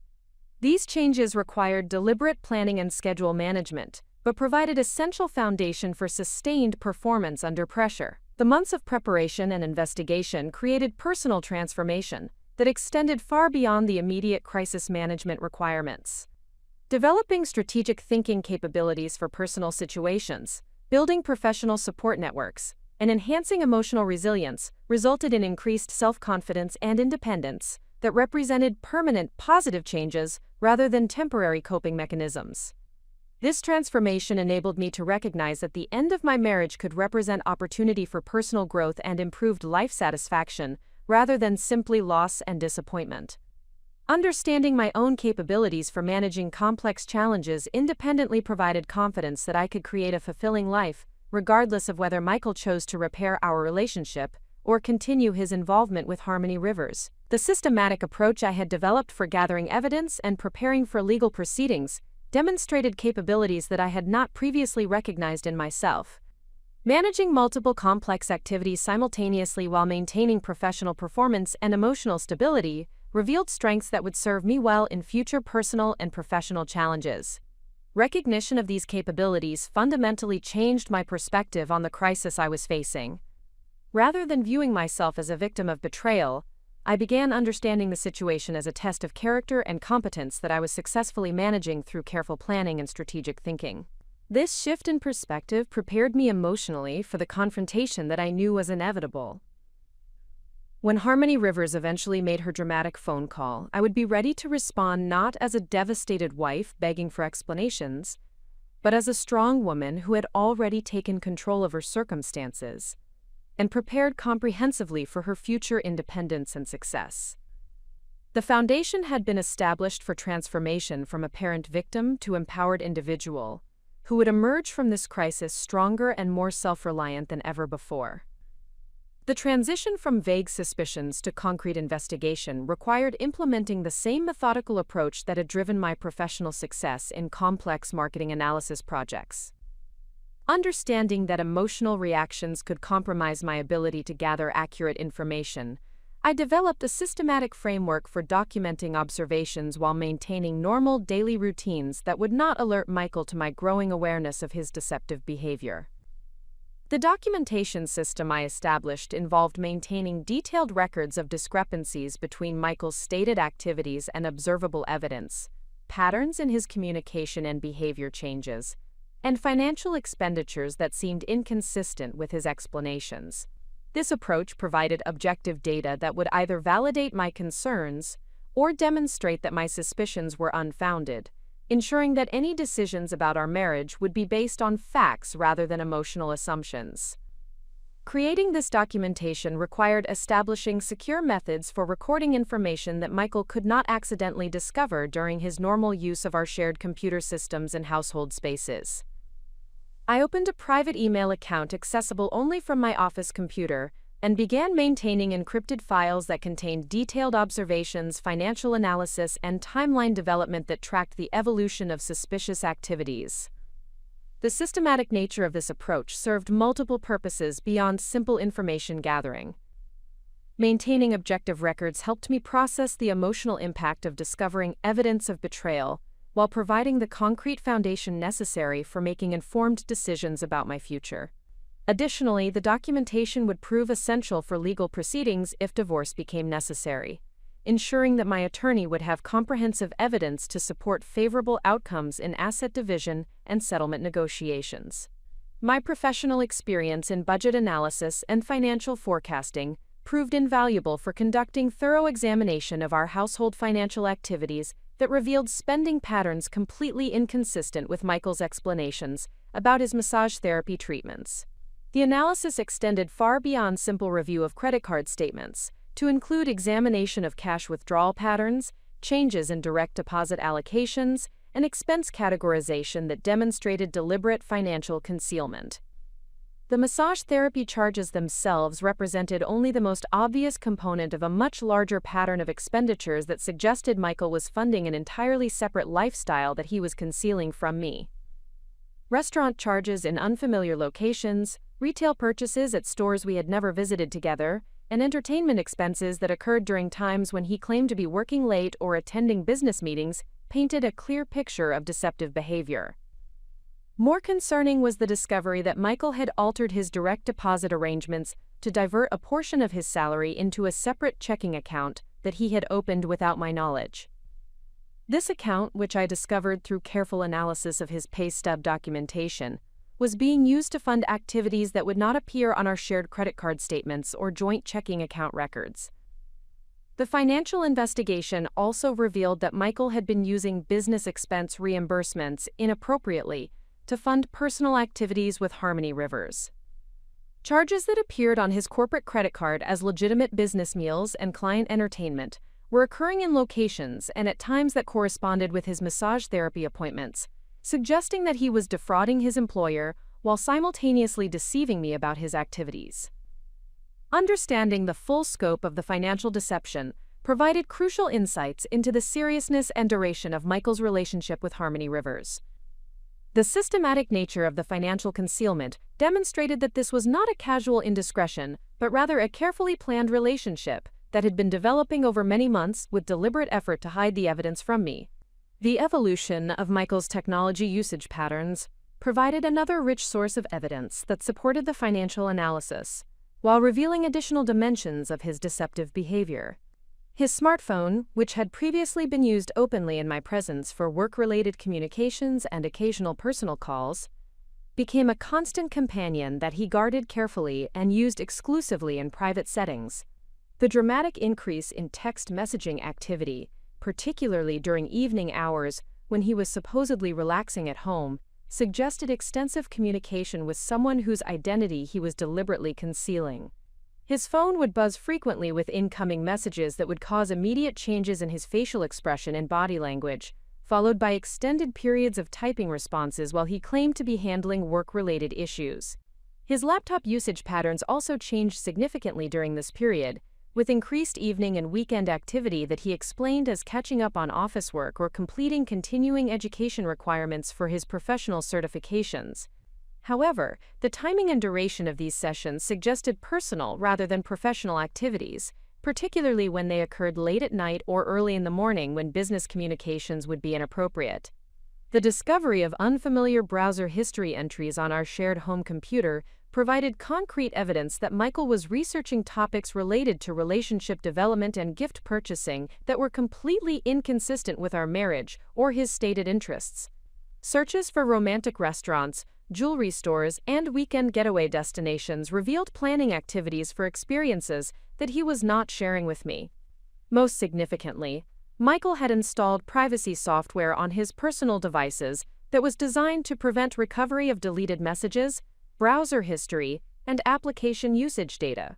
These changes required deliberate planning and schedule management, but provided essential foundation for sustained performance under pressure. The months of preparation and investigation created personal transformation that extended far beyond the immediate crisis management requirements. Developing strategic thinking capabilities for personal situations, building professional support networks, and enhancing emotional resilience resulted in increased self-confidence and independence that represented permanent positive changes rather than temporary coping mechanisms. This transformation enabled me to recognize that the end of my marriage could represent opportunity for personal growth and improved life satisfaction rather than simply loss and disappointment. Understanding my own capabilities for managing complex challenges independently provided confidence that I could create a fulfilling life, regardless of whether Michael chose to repair our relationship or continue his involvement with Harmony Rivers. The systematic approach I had developed for gathering evidence and preparing for legal proceedings demonstrated capabilities that I had not previously recognized in myself. Managing multiple complex activities simultaneously while maintaining professional performance and emotional stability revealed strengths that would serve me well in future personal and professional challenges. Recognition of these capabilities fundamentally changed my perspective on the crisis I was facing. Rather than viewing myself as a victim of betrayal, I began understanding the situation as a test of character and competence that I was successfully managing through careful planning and strategic thinking. This shift in perspective prepared me emotionally for the confrontation that I knew was inevitable. When Harmony Rivers eventually made her dramatic phone call, I would be ready to respond not as a devastated wife begging for explanations, but as a strong woman who had already taken control of her circumstances and prepared comprehensively for her future independence and success. The foundation had been established for transformation from apparent victim to empowered individual, who would emerge from this crisis stronger and more self-reliant than ever before. The transition from vague suspicions to concrete investigation required implementing the same methodical approach that had driven my professional success in complex marketing analysis projects. Understanding that emotional reactions could compromise my ability to gather accurate information, I developed a systematic framework for documenting observations while maintaining normal daily routines that would not alert Michael to my growing awareness of his deceptive behavior. The documentation system I established involved maintaining detailed records of discrepancies between Michael's stated activities and observable evidence, patterns in his communication and behavior changes, and financial expenditures that seemed inconsistent with his explanations. This approach provided objective data that would either validate my concerns or demonstrate that my suspicions were unfounded, ensuring that any decisions about our marriage would be based on facts rather than emotional assumptions. Creating this documentation required establishing secure methods for recording information that Michael could not accidentally discover during his normal use of our shared computer systems and household spaces. I opened a private email account accessible only from my office computer and began maintaining encrypted files that contained detailed observations, financial analysis, and timeline development that tracked the evolution of suspicious activities. The systematic nature of this approach served multiple purposes beyond simple information gathering. Maintaining objective records helped me process the emotional impact of discovering evidence of betrayal, while providing the concrete foundation necessary for making informed decisions about my future. Additionally, the documentation would prove essential for legal proceedings if divorce became necessary, ensuring that my attorney would have comprehensive evidence to support favorable outcomes in asset division and settlement negotiations. My professional experience in budget analysis and financial forecasting proved invaluable for conducting thorough examination of our household financial activities that revealed spending patterns completely inconsistent with Michael's explanations about his massage therapy treatments. The analysis extended far beyond simple review of credit card statements, to include examination of cash withdrawal patterns, changes in direct deposit allocations, and expense categorization that demonstrated deliberate financial concealment. The massage therapy charges themselves represented only the most obvious component of a much larger pattern of expenditures that suggested Michael was funding an entirely separate lifestyle that he was concealing from me. Restaurant charges in unfamiliar locations, retail purchases at stores we had never visited together, and entertainment expenses that occurred during times when he claimed to be working late or attending business meetings painted a clear picture of deceptive behavior. More concerning was the discovery that Michael had altered his direct deposit arrangements to divert a portion of his salary into a separate checking account that he had opened without my knowledge. This account, which I discovered through careful analysis of his pay stub documentation, was being used to fund activities that would not appear on our shared credit card statements or joint checking account records. The financial investigation also revealed that Michael had been using business expense reimbursements inappropriately to fund personal activities with Harmony Rivers. Charges that appeared on his corporate credit card as legitimate business meals and client entertainment were occurring in locations and at times that corresponded with his massage therapy appointments, suggesting that he was defrauding his employer while simultaneously deceiving me about his activities. Understanding the full scope of the financial deception provided crucial insights into the seriousness and duration of Michael's relationship with Harmony Rivers. The systematic nature of the financial concealment demonstrated that this was not a casual indiscretion, but rather a carefully planned relationship that had been developing over many months with deliberate effort to hide the evidence from me. The evolution of Michael's technology usage patterns provided another rich source of evidence that supported the financial analysis, while revealing additional dimensions of his deceptive behavior. His smartphone, which had previously been used openly in my presence for work-related communications and occasional personal calls, became a constant companion that he guarded carefully and used exclusively in private settings. The dramatic increase in text messaging activity, particularly during evening hours when he was supposedly relaxing at home, suggested extensive communication with someone whose identity he was deliberately concealing. His phone would buzz frequently with incoming messages that would cause immediate changes in his facial expression and body language, followed by extended periods of typing responses while he claimed to be handling work-related issues. His laptop usage patterns also changed significantly during this period, with increased evening and weekend activity that he explained as catching up on office work or completing continuing education requirements for his professional certifications. However, the timing and duration of these sessions suggested personal rather than professional activities, particularly when they occurred late at night or early in the morning when business communications would be inappropriate. The discovery of unfamiliar browser history entries on our shared home computer provided concrete evidence that Michael was researching topics related to relationship development and gift purchasing that were completely inconsistent with our marriage or his stated interests. Searches for romantic restaurants, jewelry stores, and weekend getaway destinations revealed planning activities for experiences that he was not sharing with me. Most significantly, Michael had installed privacy software on his personal devices that was designed to prevent recovery of deleted messages, browser history, and application usage data.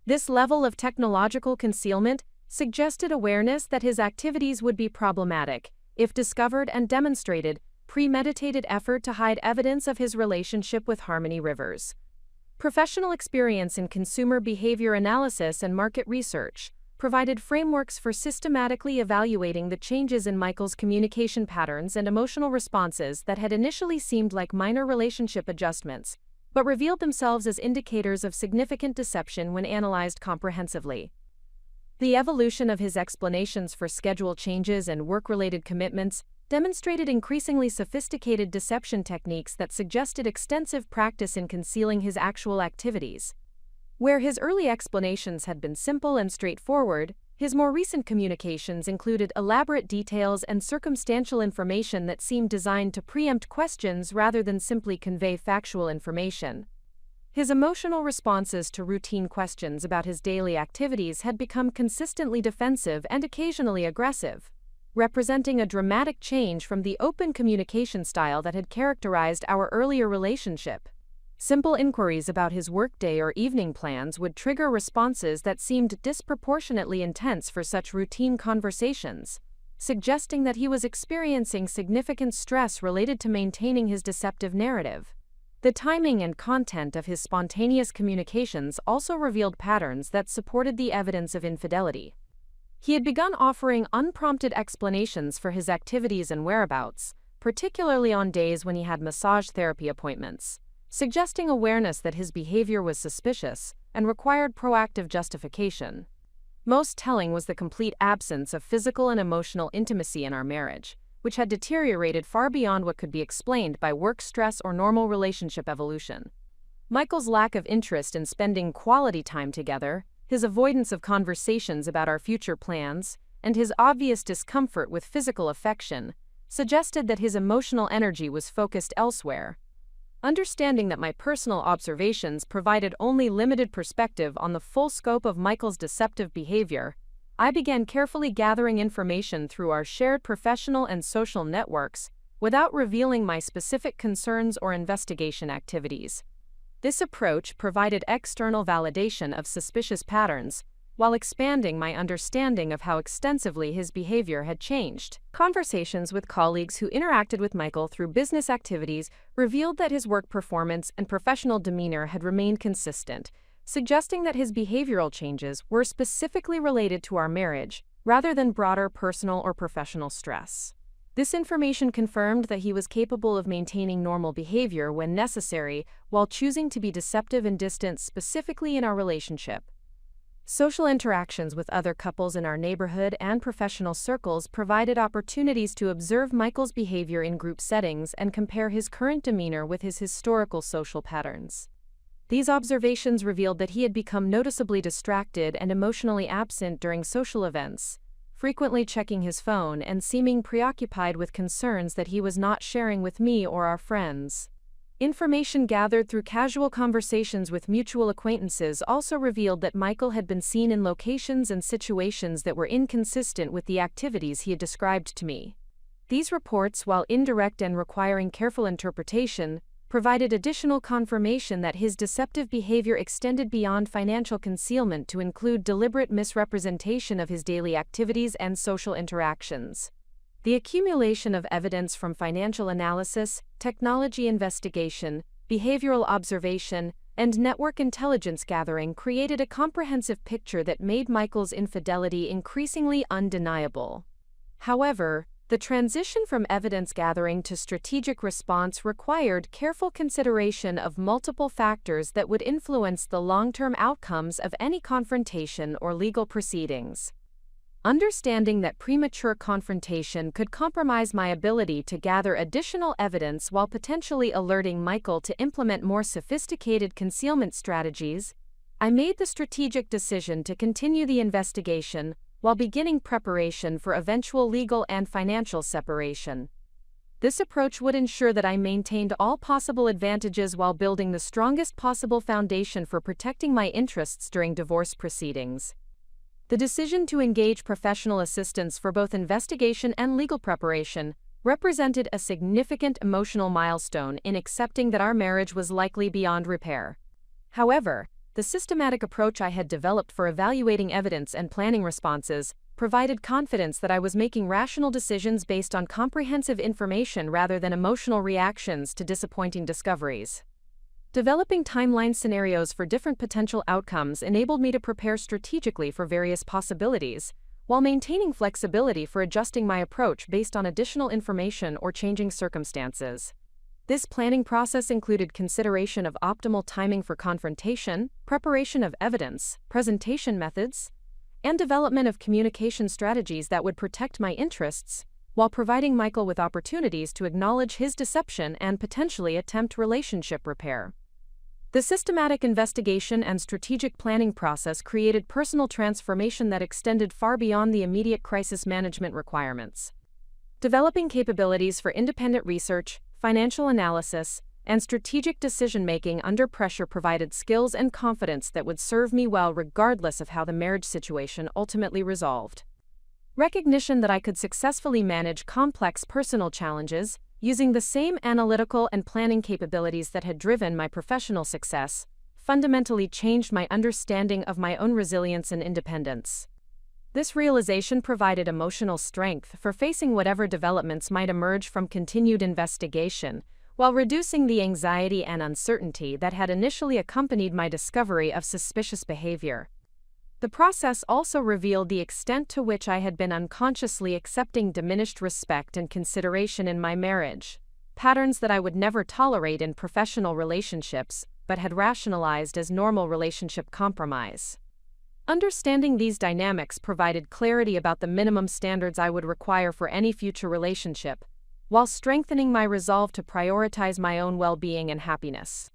This level of technological concealment suggested awareness that his activities would be problematic if discovered and demonstrated premeditated effort to hide evidence of his relationship with Harmony Rivers. Professional experience in consumer behavior analysis and market research provided frameworks for systematically evaluating the changes in Michael's communication patterns and emotional responses that had initially seemed like minor relationship adjustments, but revealed themselves as indicators of significant deception when analyzed comprehensively. The evolution of his explanations for schedule changes and work-related commitments demonstrated increasingly sophisticated deception techniques that suggested extensive practice in concealing his actual activities. Where his early explanations had been simple and straightforward, his more recent communications included elaborate details and circumstantial information that seemed designed to preempt questions rather than simply convey factual information. His emotional responses to routine questions about his daily activities had become consistently defensive and occasionally aggressive, representing a dramatic change from the open communication style that had characterized our earlier relationship. Simple inquiries about his workday or evening plans would trigger responses that seemed disproportionately intense for such routine conversations, suggesting that he was experiencing significant stress related to maintaining his deceptive narrative. The timing and content of his spontaneous communications also revealed patterns that supported the evidence of infidelity. He had begun offering unprompted explanations for his activities and whereabouts, particularly on days when he had massage therapy appointments, suggesting awareness that his behavior was suspicious and required proactive justification. Most telling was the complete absence of physical and emotional intimacy in our marriage, which had deteriorated far beyond what could be explained by work stress or normal relationship evolution. Michael's lack of interest in spending quality time together, his avoidance of conversations about our future plans, and his obvious discomfort with physical affection suggested that his emotional energy was focused elsewhere. Understanding that my personal observations provided only limited perspective on the full scope of Michael's deceptive behavior, I began carefully gathering information through our shared professional and social networks without revealing my specific concerns or investigation activities. This approach provided external validation of suspicious patterns, while expanding my understanding of how extensively his behavior had changed. Conversations with colleagues who interacted with Michael through business activities revealed that his work performance and professional demeanor had remained consistent, suggesting that his behavioral changes were specifically related to our marriage, rather than broader personal or professional stress. This information confirmed that he was capable of maintaining normal behavior when necessary, while choosing to be deceptive and distant specifically in our relationship. Social interactions with other couples in our neighborhood and professional circles provided opportunities to observe Michael's behavior in group settings and compare his current demeanor with his historical social patterns. These observations revealed that he had become noticeably distracted and emotionally absent during social events, frequently checking his phone and seeming preoccupied with concerns that he was not sharing with me or our friends. Information gathered through casual conversations with mutual acquaintances also revealed that Michael had been seen in locations and situations that were inconsistent with the activities he had described to me. These reports, while indirect and requiring careful interpretation, provided additional confirmation that his deceptive behavior extended beyond financial concealment to include deliberate misrepresentation of his daily activities and social interactions. The accumulation of evidence from financial analysis, technology investigation, behavioral observation, and network intelligence gathering created a comprehensive picture that made Michael's infidelity increasingly undeniable. However, the transition from evidence gathering to strategic response required careful consideration of multiple factors that would influence the long-term outcomes of any confrontation or legal proceedings. Understanding that premature confrontation could compromise my ability to gather additional evidence while potentially alerting Michael to implement more sophisticated concealment strategies, I made the strategic decision to continue the investigation while beginning preparation for eventual legal and financial separation. This approach would ensure that I maintained all possible advantages while building the strongest possible foundation for protecting my interests during divorce proceedings. The decision to engage professional assistance for both investigation and legal preparation represented a significant emotional milestone in accepting that our marriage was likely beyond repair. However, the systematic approach I had developed for evaluating evidence and planning responses provided confidence that I was making rational decisions based on comprehensive information rather than emotional reactions to disappointing discoveries. Developing timeline scenarios for different potential outcomes enabled me to prepare strategically for various possibilities, while maintaining flexibility for adjusting my approach based on additional information or changing circumstances. This planning process included consideration of optimal timing for confrontation, preparation of evidence, presentation methods, and development of communication strategies that would protect my interests, while providing Michael with opportunities to acknowledge his deception and potentially attempt relationship repair. The systematic investigation and strategic planning process created personal transformation that extended far beyond the immediate crisis management requirements. Developing capabilities for independent research, financial analysis, and strategic decision-making under pressure provided skills and confidence that would serve me well regardless of how the marriage situation ultimately resolved. Recognition that I could successfully manage complex personal challenges, using the same analytical and planning capabilities that had driven my professional success, fundamentally changed my understanding of my own resilience and independence. This realization provided emotional strength for facing whatever developments might emerge from continued investigation, while reducing the anxiety and uncertainty that had initially accompanied my discovery of suspicious behavior. The process also revealed the extent to which I had been unconsciously accepting diminished respect and consideration in my marriage, patterns that I would never tolerate in professional relationships, but had rationalized as normal relationship compromise. Understanding these dynamics provided clarity about the minimum standards I would require for any future relationship, while strengthening my resolve to prioritize my own well-being and happiness.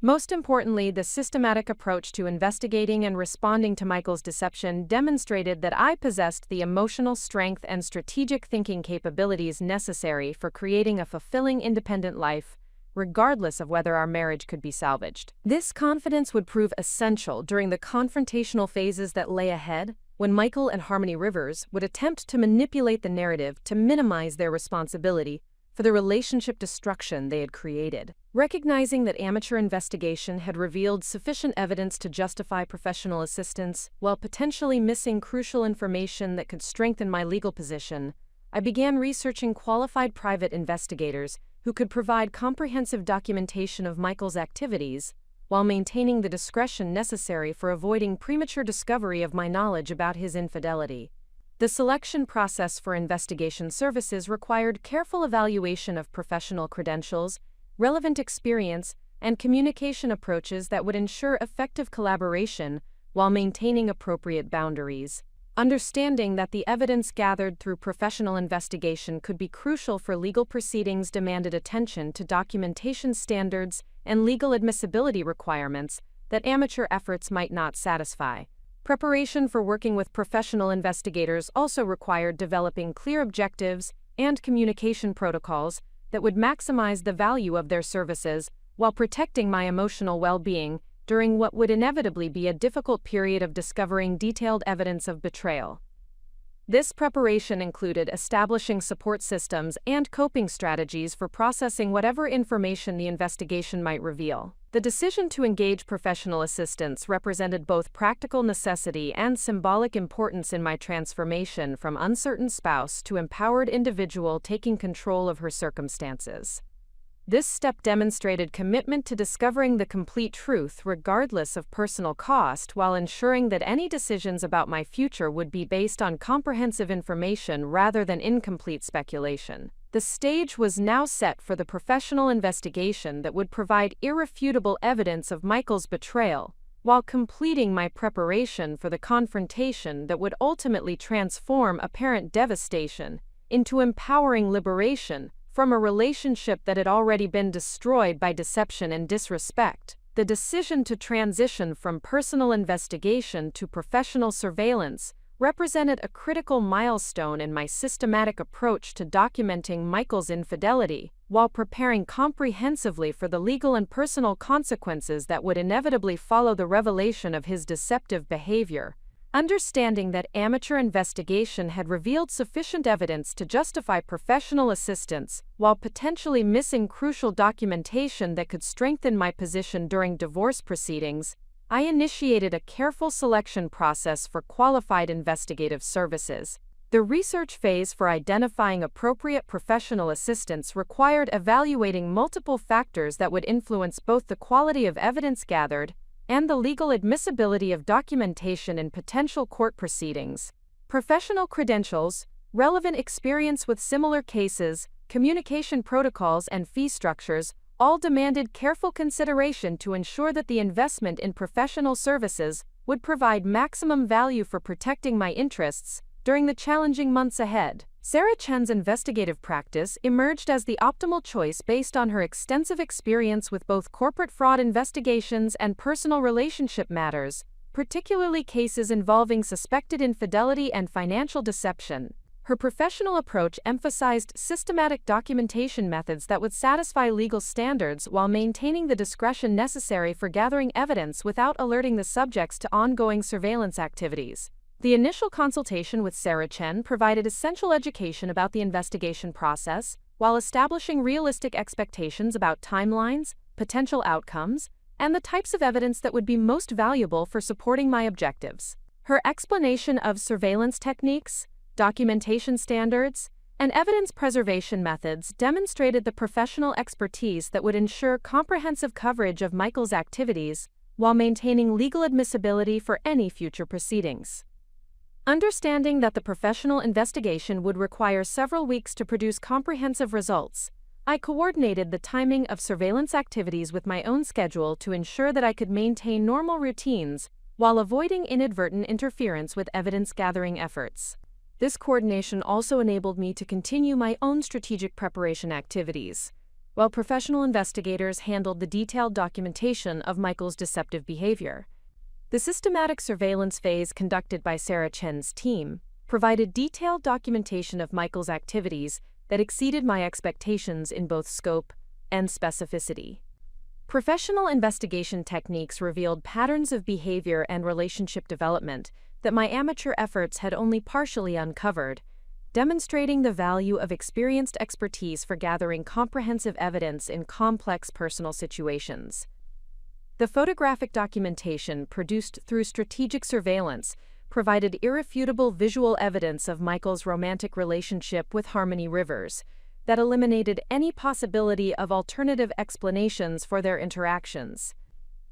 Most importantly, the systematic approach to investigating and responding to Michael's deception demonstrated that I possessed the emotional strength and strategic thinking capabilities necessary for creating a fulfilling independent life, regardless of whether our marriage could be salvaged. This confidence would prove essential during the confrontational phases that lay ahead, when Michael and Harmony Rivers would attempt to manipulate the narrative to minimize their responsibility for the relationship destruction they had created. Recognizing that amateur investigation had revealed sufficient evidence to justify professional assistance while potentially missing crucial information that could strengthen my legal position, I began researching qualified private investigators who could provide comprehensive documentation of Michael's activities while maintaining the discretion necessary for avoiding premature discovery of my knowledge about his infidelity. The selection process for investigation services required careful evaluation of professional credentials, relevant experience, and communication approaches that would ensure effective collaboration while maintaining appropriate boundaries. Understanding that the evidence gathered through professional investigation could be crucial for legal proceedings demanded attention to documentation standards and legal admissibility requirements that amateur efforts might not satisfy. Preparation for working with professional investigators also required developing clear objectives and communication protocols that would maximize the value of their services while protecting my emotional well-being during what would inevitably be a difficult period of discovering detailed evidence of betrayal. This preparation included establishing support systems and coping strategies for processing whatever information the investigation might reveal. The decision to engage professional assistance represented both practical necessity and symbolic importance in my transformation from uncertain spouse to empowered individual taking control of her circumstances. This step demonstrated commitment to discovering the complete truth regardless of personal cost, while ensuring that any decisions about my future would be based on comprehensive information rather than incomplete speculation. The stage was now set for the professional investigation that would provide irrefutable evidence of Michael's betrayal, while completing my preparation for the confrontation that would ultimately transform apparent devastation into empowering liberation from a relationship that had already been destroyed by deception and disrespect. The decision to transition from personal investigation to professional surveillance represented a critical milestone in my systematic approach to documenting Michael's infidelity, while preparing comprehensively for the legal and personal consequences that would inevitably follow the revelation of his deceptive behavior. Understanding that amateur investigation had revealed sufficient evidence to justify professional assistance, while potentially missing crucial documentation that could strengthen my position during divorce proceedings, I initiated a careful selection process for qualified investigative services. The research phase for identifying appropriate professional assistance required evaluating multiple factors that would influence both the quality of evidence gathered and the legal admissibility of documentation in potential court proceedings. Professional credentials, relevant experience with similar cases, communication protocols, and fee structures all demanded careful consideration to ensure that the investment in professional services would provide maximum value for protecting my interests during the challenging months ahead. Sarah Chen's investigative practice emerged as the optimal choice based on her extensive experience with both corporate fraud investigations and personal relationship matters, particularly cases involving suspected infidelity and financial deception. Her professional approach emphasized systematic documentation methods that would satisfy legal standards while maintaining the discretion necessary for gathering evidence without alerting the subjects to ongoing surveillance activities. The initial consultation with Sarah Chen provided essential education about the investigation process, while establishing realistic expectations about timelines, potential outcomes, and the types of evidence that would be most valuable for supporting my objectives. Her explanation of surveillance techniques, documentation standards, and evidence preservation methods demonstrated the professional expertise that would ensure comprehensive coverage of Michael's activities while maintaining legal admissibility for any future proceedings. Understanding that the professional investigation would require several weeks to produce comprehensive results, I coordinated the timing of surveillance activities with my own schedule to ensure that I could maintain normal routines while avoiding inadvertent interference with evidence-gathering efforts. This coordination also enabled me to continue my own strategic preparation activities, while professional investigators handled the detailed documentation of Michael's deceptive behavior. The systematic surveillance phase conducted by Sarah Chen's team provided detailed documentation of Michael's activities that exceeded my expectations in both scope and specificity. Professional investigation techniques revealed patterns of behavior and relationship development that my amateur efforts had only partially uncovered, demonstrating the value of experienced expertise for gathering comprehensive evidence in complex personal situations. The photographic documentation produced through strategic surveillance provided irrefutable visual evidence of Michael's romantic relationship with Harmony Rivers that eliminated any possibility of alternative explanations for their interactions.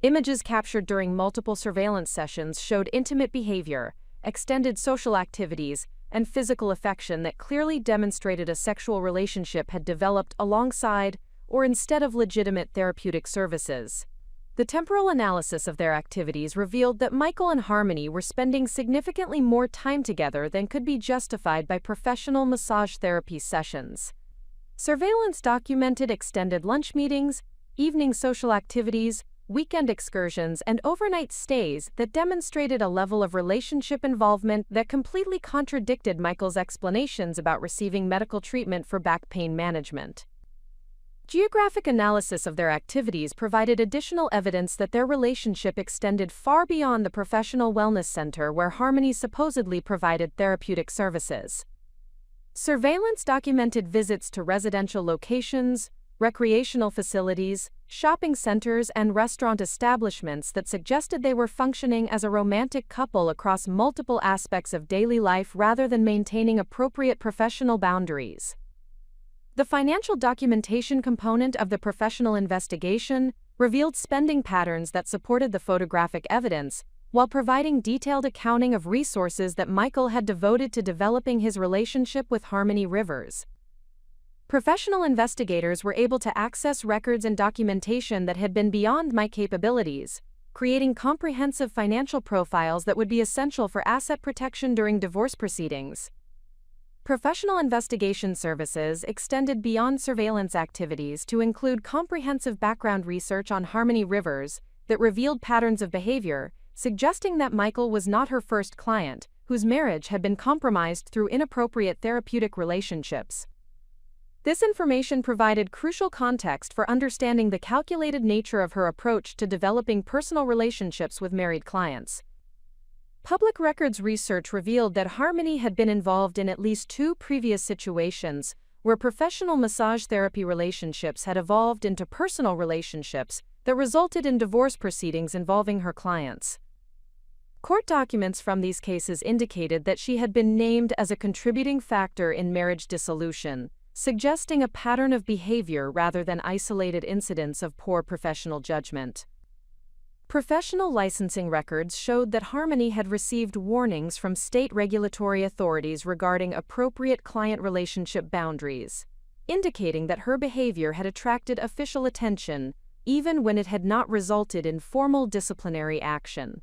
Images captured during multiple surveillance sessions showed intimate behavior, extended social activities, and physical affection that clearly demonstrated a sexual relationship had developed alongside or instead of legitimate therapeutic services. The temporal analysis of their activities revealed that Michael and Harmony were spending significantly more time together than could be justified by professional massage therapy sessions. Surveillance documented extended lunch meetings, evening social activities, weekend excursions, and overnight stays that demonstrated a level of relationship involvement that completely contradicted Michael's explanations about receiving medical treatment for back pain management. Geographic analysis of their activities provided additional evidence that their relationship extended far beyond the professional wellness center where Harmony supposedly provided therapeutic services. Surveillance documented visits to residential locations, recreational facilities, shopping centers, and restaurant establishments that suggested they were functioning as a romantic couple across multiple aspects of daily life rather than maintaining appropriate professional boundaries. The financial documentation component of the professional investigation revealed spending patterns that supported the photographic evidence, while providing detailed accounting of resources that Michael had devoted to developing his relationship with Harmony Rivers. Professional investigators were able to access records and documentation that had been beyond my capabilities, creating comprehensive financial profiles that would be essential for asset protection during divorce proceedings. Professional investigation services extended beyond surveillance activities to include comprehensive background research on Harmony Rivers that revealed patterns of behavior, suggesting that Michael was not her first client, whose marriage had been compromised through inappropriate therapeutic relationships. This information provided crucial context for understanding the calculated nature of her approach to developing personal relationships with married clients. Public records research revealed that Harmony had been involved in at least 2 previous situations where professional massage therapy relationships had evolved into personal relationships that resulted in divorce proceedings involving her clients. Court documents from these cases indicated that she had been named as a contributing factor in marriage dissolution, suggesting a pattern of behavior rather than isolated incidents of poor professional judgment. Professional licensing records showed that Harmony had received warnings from state regulatory authorities regarding appropriate client relationship boundaries, indicating that her behavior had attracted official attention, even when it had not resulted in formal disciplinary action.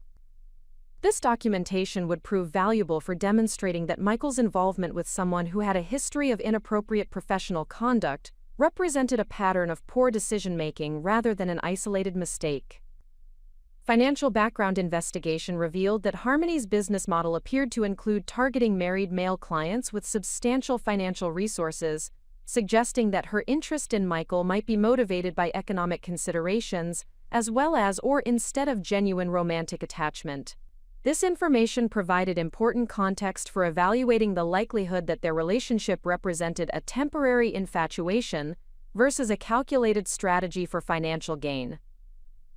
This documentation would prove valuable for demonstrating that Michael's involvement with someone who had a history of inappropriate professional conduct represented a pattern of poor decision-making rather than an isolated mistake. Financial background investigation revealed that Harmony's business model appeared to include targeting married male clients with substantial financial resources, suggesting that her interest in Michael might be motivated by economic considerations as well as or instead of genuine romantic attachment. This information provided important context for evaluating the likelihood that their relationship represented a temporary infatuation versus a calculated strategy for financial gain.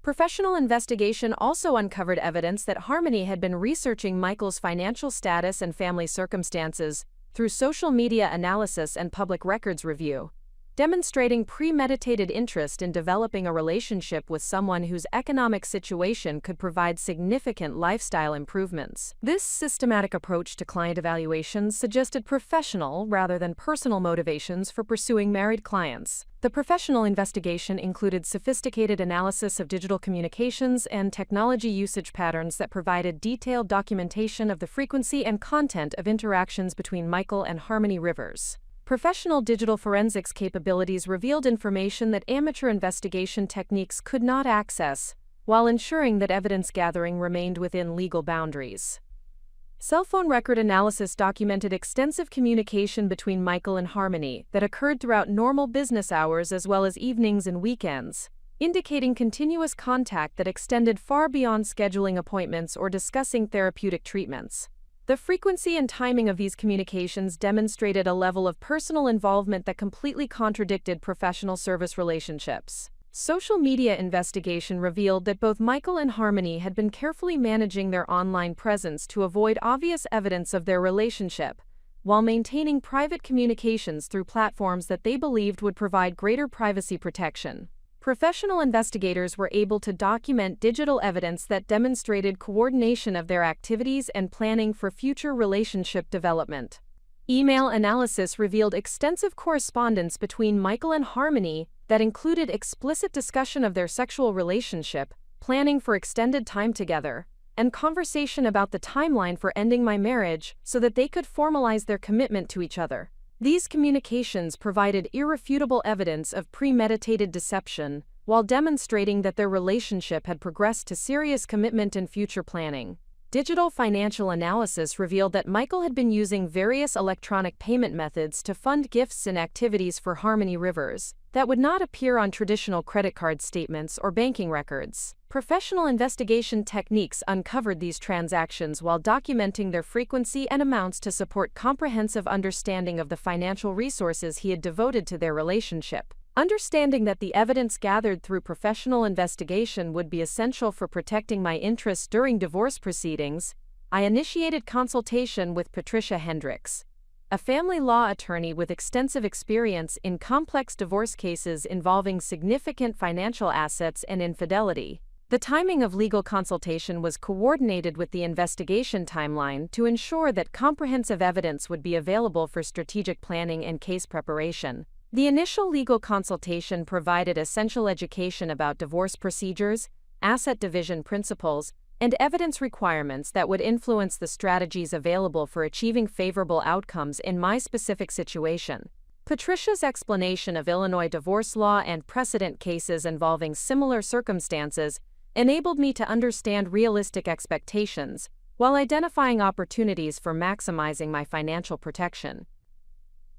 Professional investigation also uncovered evidence that Harmony had been researching Michael's financial status and family circumstances through social media analysis and public records review, demonstrating premeditated interest in developing a relationship with someone whose economic situation could provide significant lifestyle improvements. This systematic approach to client evaluations suggested professional rather than personal motivations for pursuing married clients. The professional investigation included sophisticated analysis of digital communications and technology usage patterns that provided detailed documentation of the frequency and content of interactions between Michael and Harmony Rivers. Professional digital forensics capabilities revealed information that amateur investigation techniques could not access, while ensuring that evidence gathering remained within legal boundaries. Cell phone record analysis documented extensive communication between Michael and Harmony that occurred throughout normal business hours as well as evenings and weekends, indicating continuous contact that extended far beyond scheduling appointments or discussing therapeutic treatments. The frequency and timing of these communications demonstrated a level of personal involvement that completely contradicted professional service relationships. Social media investigation revealed that both Michael and Harmony had been carefully managing their online presence to avoid obvious evidence of their relationship, while maintaining private communications through platforms that they believed would provide greater privacy protection. Professional investigators were able to document digital evidence that demonstrated coordination of their activities and planning for future relationship development. Email analysis revealed extensive correspondence between Michael and Harmony that included explicit discussion of their sexual relationship, planning for extended time together, and conversation about the timeline for ending my marriage so that they could formalize their commitment to each other. These communications provided irrefutable evidence of premeditated deception, while demonstrating that their relationship had progressed to serious commitment and future planning. Digital financial analysis revealed that Michael had been using various electronic payment methods to fund gifts and activities for Harmony Rivers that would not appear on traditional credit card statements or banking records. Professional investigation techniques uncovered these transactions while documenting their frequency and amounts to support comprehensive understanding of the financial resources he had devoted to their relationship. Understanding that the evidence gathered through professional investigation would be essential for protecting my interests during divorce proceedings, I initiated consultation with Patricia Hendricks, a family law attorney with extensive experience in complex divorce cases involving significant financial assets and infidelity. The timing of legal consultation was coordinated with the investigation timeline to ensure that comprehensive evidence would be available for strategic planning and case preparation. The initial legal consultation provided essential education about divorce procedures, asset division principles, and evidence requirements that would influence the strategies available for achieving favorable outcomes in my specific situation. Patricia's explanation of Illinois divorce law and precedent cases involving similar circumstances enabled me to understand realistic expectations, while identifying opportunities for maximizing my financial protection.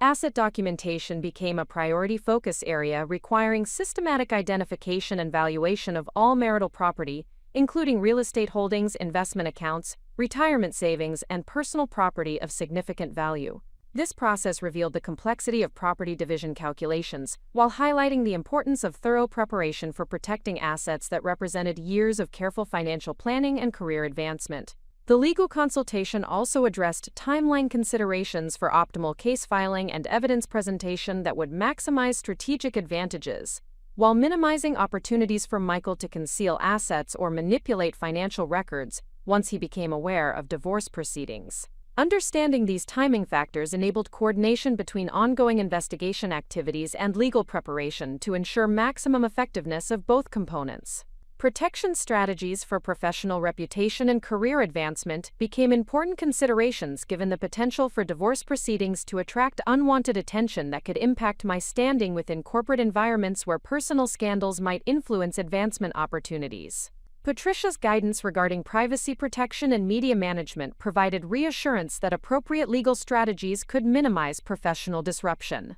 Asset documentation became a priority focus area requiring systematic identification and valuation of all marital property, including real estate holdings, investment accounts, retirement savings, and personal property of significant value. This process revealed the complexity of property division calculations, while highlighting the importance of thorough preparation for protecting assets that represented years of careful financial planning and career advancement. The legal consultation also addressed timeline considerations for optimal case filing and evidence presentation that would maximize strategic advantages, while minimizing opportunities for Michael to conceal assets or manipulate financial records once he became aware of divorce proceedings. Understanding these timing factors enabled coordination between ongoing investigation activities and legal preparation to ensure maximum effectiveness of both components. Protection strategies for professional reputation and career advancement became important considerations given the potential for divorce proceedings to attract unwanted attention that could impact my standing within corporate environments where personal scandals might influence advancement opportunities. Patricia's guidance regarding privacy protection and media management provided reassurance that appropriate legal strategies could minimize professional disruption.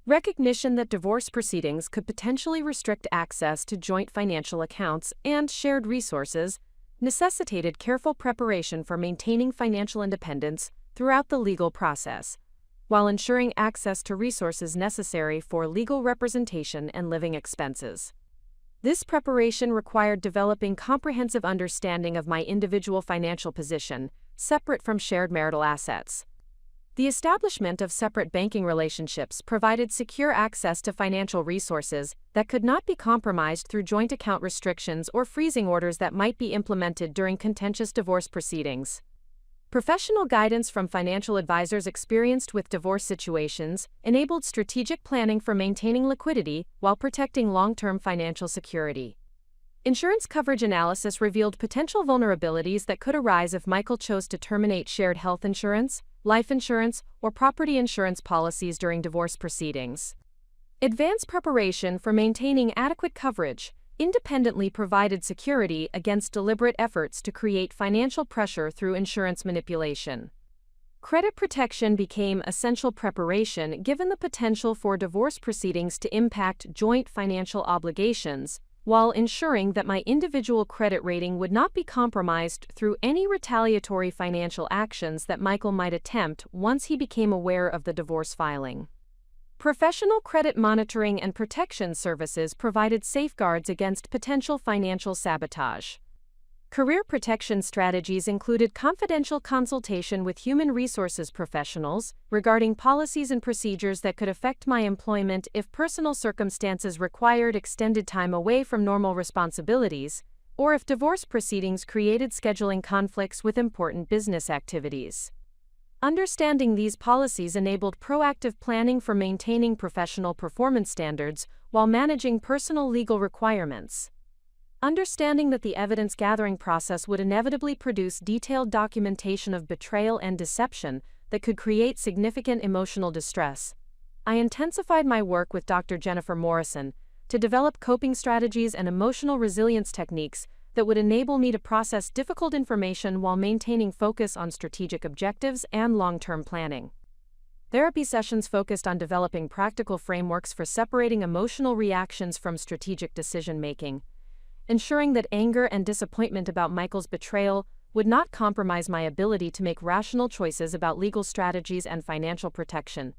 Recognition that divorce proceedings could potentially restrict access to joint financial accounts and shared resources necessitated careful preparation for maintaining financial independence throughout the legal process, while ensuring access to resources necessary for legal representation and living expenses. This preparation required developing comprehensive understanding of my individual financial position, separate from shared marital assets. The establishment of separate banking relationships provided secure access to financial resources that could not be compromised through joint account restrictions or freezing orders that might be implemented during contentious divorce proceedings. Professional guidance from financial advisors experienced with divorce situations enabled strategic planning for maintaining liquidity while protecting long-term financial security. Insurance coverage analysis revealed potential vulnerabilities that could arise if Michael chose to terminate shared health insurance, life insurance, or property insurance policies during divorce proceedings. Advanced preparation for maintaining adequate coverage independently provided security against deliberate efforts to create financial pressure through insurance manipulation. Credit protection became essential preparation given the potential for divorce proceedings to impact joint financial obligations, while ensuring that my individual credit rating would not be compromised through any retaliatory financial actions that Michael might attempt once he became aware of the divorce filing. Professional credit monitoring and protection services provided safeguards against potential financial sabotage. Career protection strategies included confidential consultation with human resources professionals regarding policies and procedures that could affect my employment if personal circumstances required extended time away from normal responsibilities, or if divorce proceedings created scheduling conflicts with important business activities. Understanding these policies enabled proactive planning for maintaining professional performance standards while managing personal legal requirements. Understanding that the evidence-gathering process would inevitably produce detailed documentation of betrayal and deception that could create significant emotional distress, I intensified my work with Dr. Jennifer Morrison to develop coping strategies and emotional resilience techniques that would enable me to process difficult information while maintaining focus on strategic objectives and long-term planning. Therapy sessions focused on developing practical frameworks for separating emotional reactions from strategic decision-making, ensuring that anger and disappointment about Michael's betrayal would not compromise my ability to make rational choices about legal strategies and financial protection.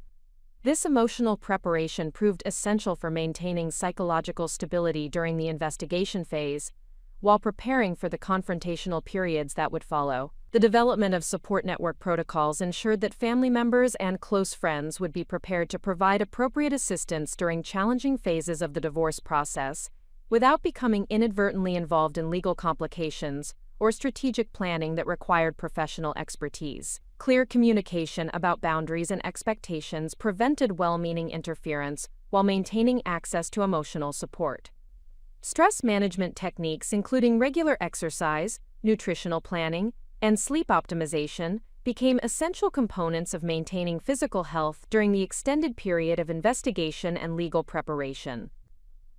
This emotional preparation proved essential for maintaining psychological stability during the investigation phase, while preparing for the confrontational periods that would follow. The development of support network protocols ensured that family members and close friends would be prepared to provide appropriate assistance during challenging phases of the divorce process, without becoming inadvertently involved in legal complications or strategic planning that required professional expertise. Clear communication about boundaries and expectations prevented well-meaning interference while maintaining access to emotional support. Stress management techniques, including regular exercise, nutritional planning, and sleep optimization, became essential components of maintaining physical health during the extended period of investigation and legal preparation.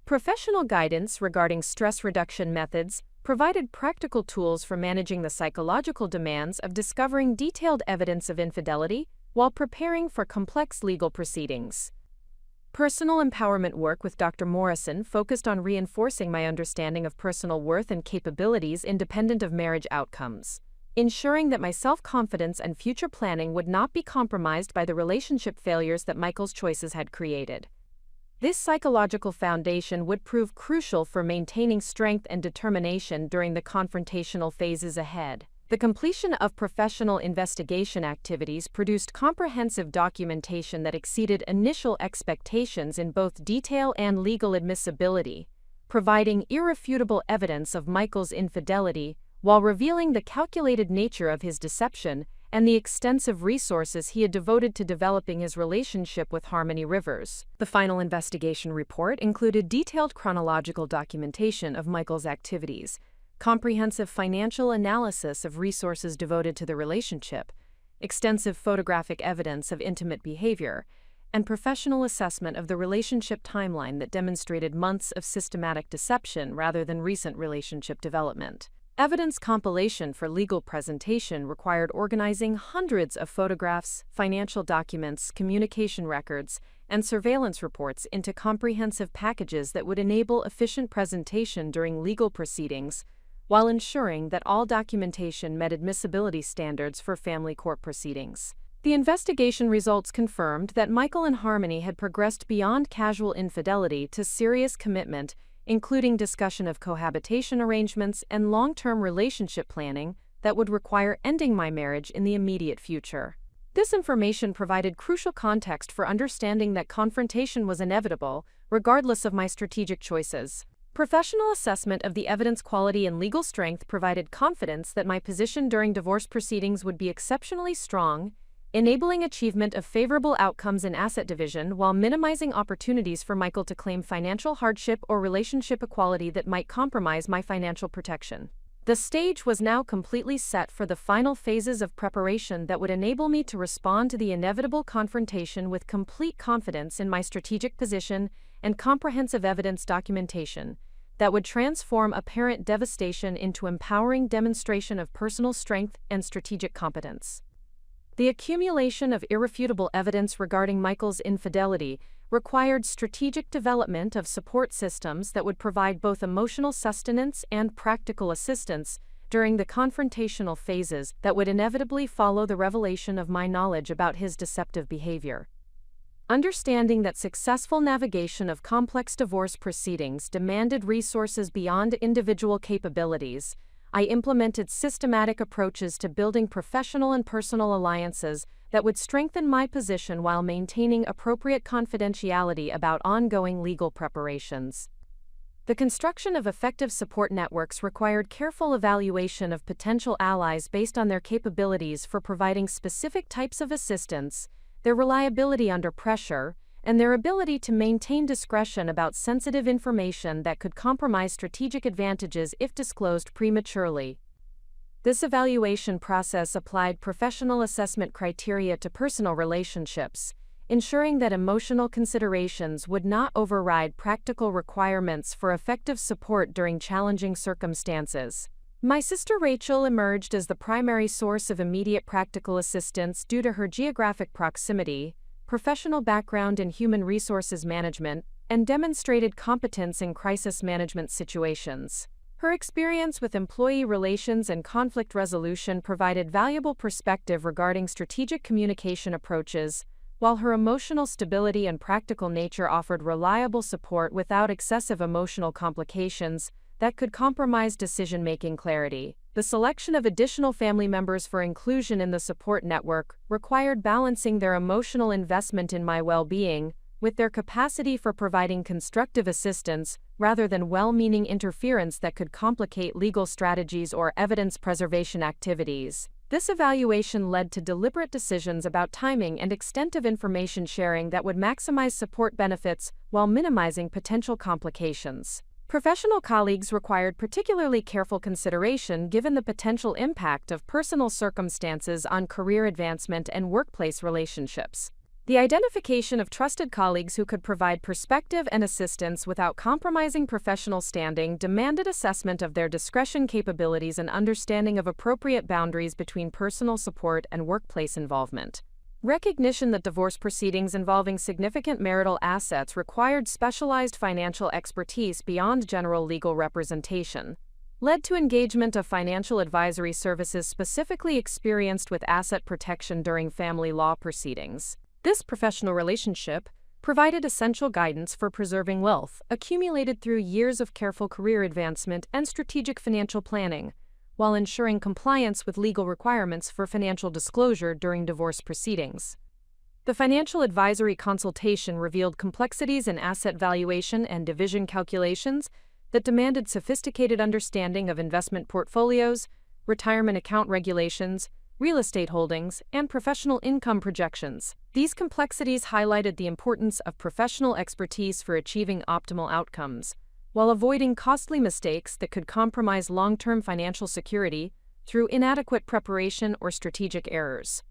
Professional guidance regarding stress reduction methods provided practical tools for managing the psychological demands of discovering detailed evidence of infidelity while preparing for complex legal proceedings. Personal empowerment work with Dr. Morrison focused on reinforcing my understanding of personal worth and capabilities independent of marriage outcomes, ensuring that my self-confidence and future planning would not be compromised by the relationship failures that Michael's choices had created. This psychological foundation would prove crucial for maintaining strength and determination during the confrontational phases ahead. The completion of professional investigation activities produced comprehensive documentation that exceeded initial expectations in both detail and legal admissibility, providing irrefutable evidence of Michael's infidelity while revealing the calculated nature of his deception and the extensive resources he had devoted to developing his relationship with Harmony Rivers. The final investigation report included detailed chronological documentation of Michael's activities, comprehensive financial analysis of resources devoted to the relationship, extensive photographic evidence of intimate behavior, and professional assessment of the relationship timeline that demonstrated months of systematic deception rather than recent relationship development. Evidence compilation for legal presentation required organizing hundreds of photographs, financial documents, communication records, and surveillance reports into comprehensive packages that would enable efficient presentation during legal proceedings, while ensuring that all documentation met admissibility standards for family court proceedings. The investigation results confirmed that Michael and Harmony had progressed beyond casual infidelity to serious commitment, including discussion of cohabitation arrangements and long-term relationship planning that would require ending my marriage in the immediate future. This information provided crucial context for understanding that confrontation was inevitable, regardless of my strategic choices. Professional assessment of the evidence quality and legal strength provided confidence that my position during divorce proceedings would be exceptionally strong, enabling achievement of favorable outcomes in asset division while minimizing opportunities for Michael to claim financial hardship or relationship equality that might compromise my financial protection. The stage was now completely set for the final phases of preparation that would enable me to respond to the inevitable confrontation with complete confidence in my strategic position and comprehensive evidence documentation that would transform apparent devastation into empowering demonstration of personal strength and strategic competence. The accumulation of irrefutable evidence regarding Michael's infidelity required strategic development of support systems that would provide both emotional sustenance and practical assistance during the confrontational phases that would inevitably follow the revelation of my knowledge about his deceptive behavior. Understanding that successful navigation of complex divorce proceedings demanded resources beyond individual capabilities, I implemented systematic approaches to building professional and personal alliances that would strengthen my position while maintaining appropriate confidentiality about ongoing legal preparations. The construction of effective support networks required careful evaluation of potential allies based on their capabilities for providing specific types of assistance, their reliability under pressure, and their ability to maintain discretion about sensitive information that could compromise strategic advantages if disclosed prematurely. This evaluation process applied professional assessment criteria to personal relationships, ensuring that emotional considerations would not override practical requirements for effective support during challenging circumstances. My sister Rachel emerged as the primary source of immediate practical assistance due to her geographic proximity, professional background in human resources management, and demonstrated competence in crisis management situations. Her experience with employee relations and conflict resolution provided valuable perspective regarding strategic communication approaches, while her emotional stability and practical nature offered reliable support without excessive emotional complications that could compromise decision-making clarity. The selection of additional family members for inclusion in the support network required balancing their emotional investment in my well-being with their capacity for providing constructive assistance rather than well-meaning interference that could complicate legal strategies or evidence preservation activities. This evaluation led to deliberate decisions about timing and extent of information sharing that would maximize support benefits while minimizing potential complications. Professional colleagues required particularly careful consideration given the potential impact of personal circumstances on career advancement and workplace relationships. The identification of trusted colleagues who could provide perspective and assistance without compromising professional standing demanded assessment of their discretion capabilities and understanding of appropriate boundaries between personal support and workplace involvement. Recognition that divorce proceedings involving significant marital assets required specialized financial expertise beyond general legal representation led to engagement of financial advisory services specifically experienced with asset protection during family law proceedings. This professional relationship provided essential guidance for preserving wealth accumulated through years of careful career advancement and strategic financial planning, while ensuring compliance with legal requirements for financial disclosure during divorce proceedings. The financial advisory consultation revealed complexities in asset valuation and division calculations that demanded sophisticated understanding of investment portfolios, retirement account regulations, real estate holdings, and professional income projections. These complexities highlighted the importance of professional expertise for achieving optimal outcomes, while avoiding costly mistakes that could compromise long-term financial security through inadequate preparation or strategic errors.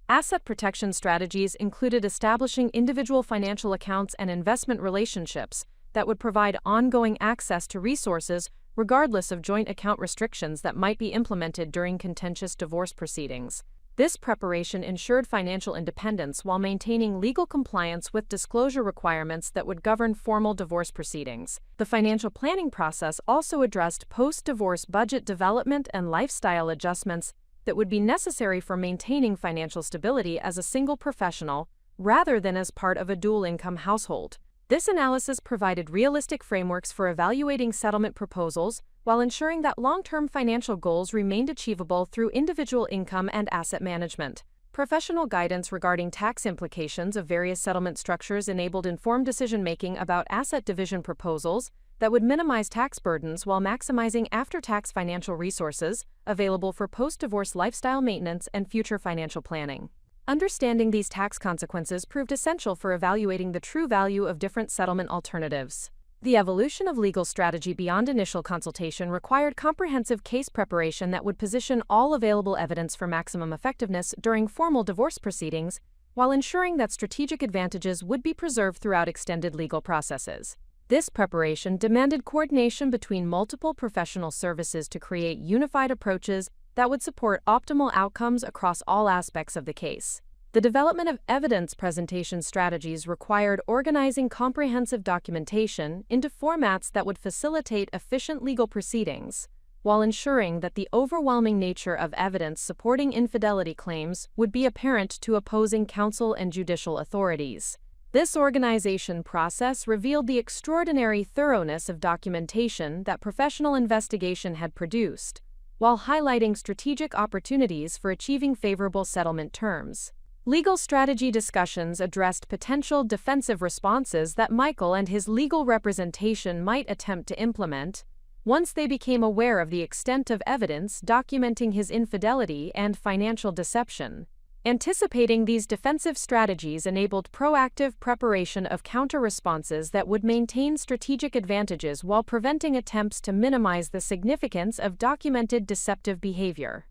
Asset protection strategies included establishing individual financial accounts and investment relationships that would provide ongoing access to resources regardless of joint account restrictions that might be implemented during contentious divorce proceedings. This preparation ensured financial independence while maintaining legal compliance with disclosure requirements that would govern formal divorce proceedings. The financial planning process also addressed post-divorce budget development and lifestyle adjustments that would be necessary for maintaining financial stability as a single professional rather than as part of a dual-income household. This analysis provided realistic frameworks for evaluating settlement proposals while ensuring that long-term financial goals remained achievable through individual income and asset management. Professional guidance regarding tax implications of various settlement structures enabled informed decision-making about asset division proposals that would minimize tax burdens while maximizing after-tax financial resources available for post-divorce lifestyle maintenance and future financial planning. Understanding these tax consequences proved essential for evaluating the true value of different settlement alternatives. The evolution of legal strategy beyond initial consultation required comprehensive case preparation that would position all available evidence for maximum effectiveness during formal divorce proceedings, while ensuring that strategic advantages would be preserved throughout extended legal processes. This preparation demanded coordination between multiple professional services to create unified approaches that would support optimal outcomes across all aspects of the case. The development of evidence presentation strategies required organizing comprehensive documentation into formats that would facilitate efficient legal proceedings, while ensuring that the overwhelming nature of evidence supporting infidelity claims would be apparent to opposing counsel and judicial authorities. This organization process revealed the extraordinary thoroughness of documentation that professional investigation had produced, while highlighting strategic opportunities for achieving favorable settlement terms. Legal strategy discussions addressed potential defensive responses that Michael and his legal representation might attempt to implement once they became aware of the extent of evidence documenting his infidelity and financial deception. Anticipating these defensive strategies enabled proactive preparation of counter-responses that would maintain strategic advantages while preventing attempts to minimize the significance of documented deceptive behavior.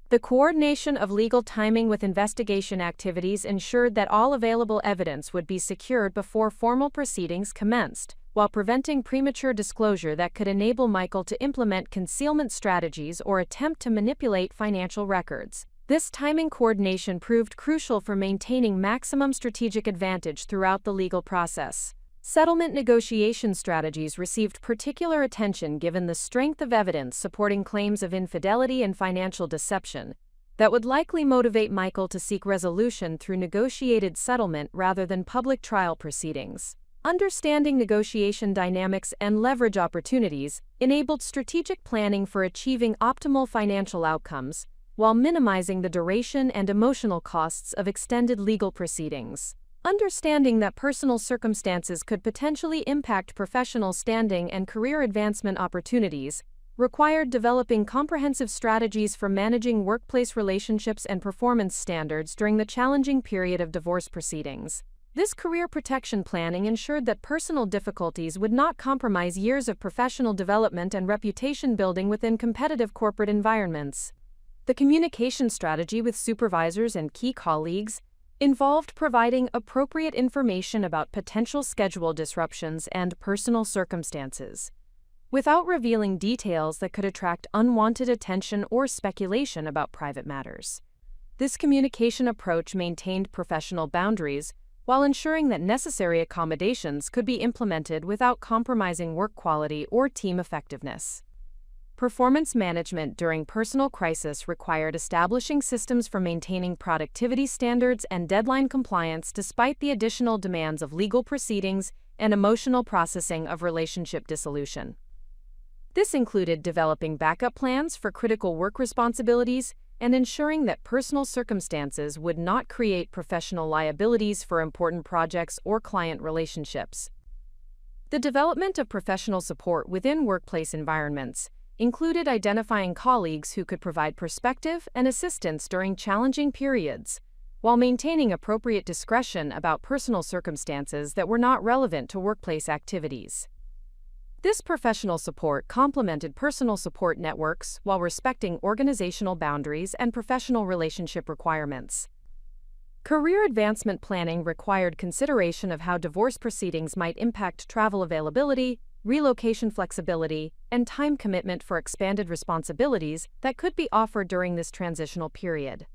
The coordination of legal timing with investigation activities ensured that all available evidence would be secured before formal proceedings commenced, while preventing premature disclosure that could enable Michael to implement concealment strategies or attempt to manipulate financial records. This timing coordination proved crucial for maintaining maximum strategic advantage throughout the legal process. Settlement negotiation strategies received particular attention given the strength of evidence supporting claims of infidelity and financial deception that would likely motivate Michael to seek resolution through negotiated settlement rather than public trial proceedings. Understanding negotiation dynamics and leverage opportunities enabled strategic planning for achieving optimal financial outcomes, while minimizing the duration and emotional costs of extended legal proceedings. Understanding that personal circumstances could potentially impact professional standing and career advancement opportunities required developing comprehensive strategies for managing workplace relationships and performance standards during the challenging period of divorce proceedings. This career protection planning ensured that personal difficulties would not compromise years of professional development and reputation building within competitive corporate environments. The communication strategy with supervisors and key colleagues involved providing appropriate information about potential schedule disruptions and personal circumstances, without revealing details that could attract unwanted attention or speculation about private matters. This communication approach maintained professional boundaries while ensuring that necessary accommodations could be implemented without compromising work quality or team effectiveness. Performance management during personal crisis required establishing systems for maintaining productivity standards and deadline compliance despite the additional demands of legal proceedings and emotional processing of relationship dissolution. This included developing backup plans for critical work responsibilities and ensuring that personal circumstances would not create professional liabilities for important projects or client relationships. The development of professional support within workplace environments included identifying colleagues who could provide perspective and assistance during challenging periods, while maintaining appropriate discretion about personal circumstances that were not relevant to workplace activities. This professional support complemented personal support networks while respecting organizational boundaries and professional relationship requirements. Career advancement planning required consideration of how divorce proceedings might impact travel availability, relocation flexibility, and time commitment for expanded responsibilities that could be offered during this transitional period.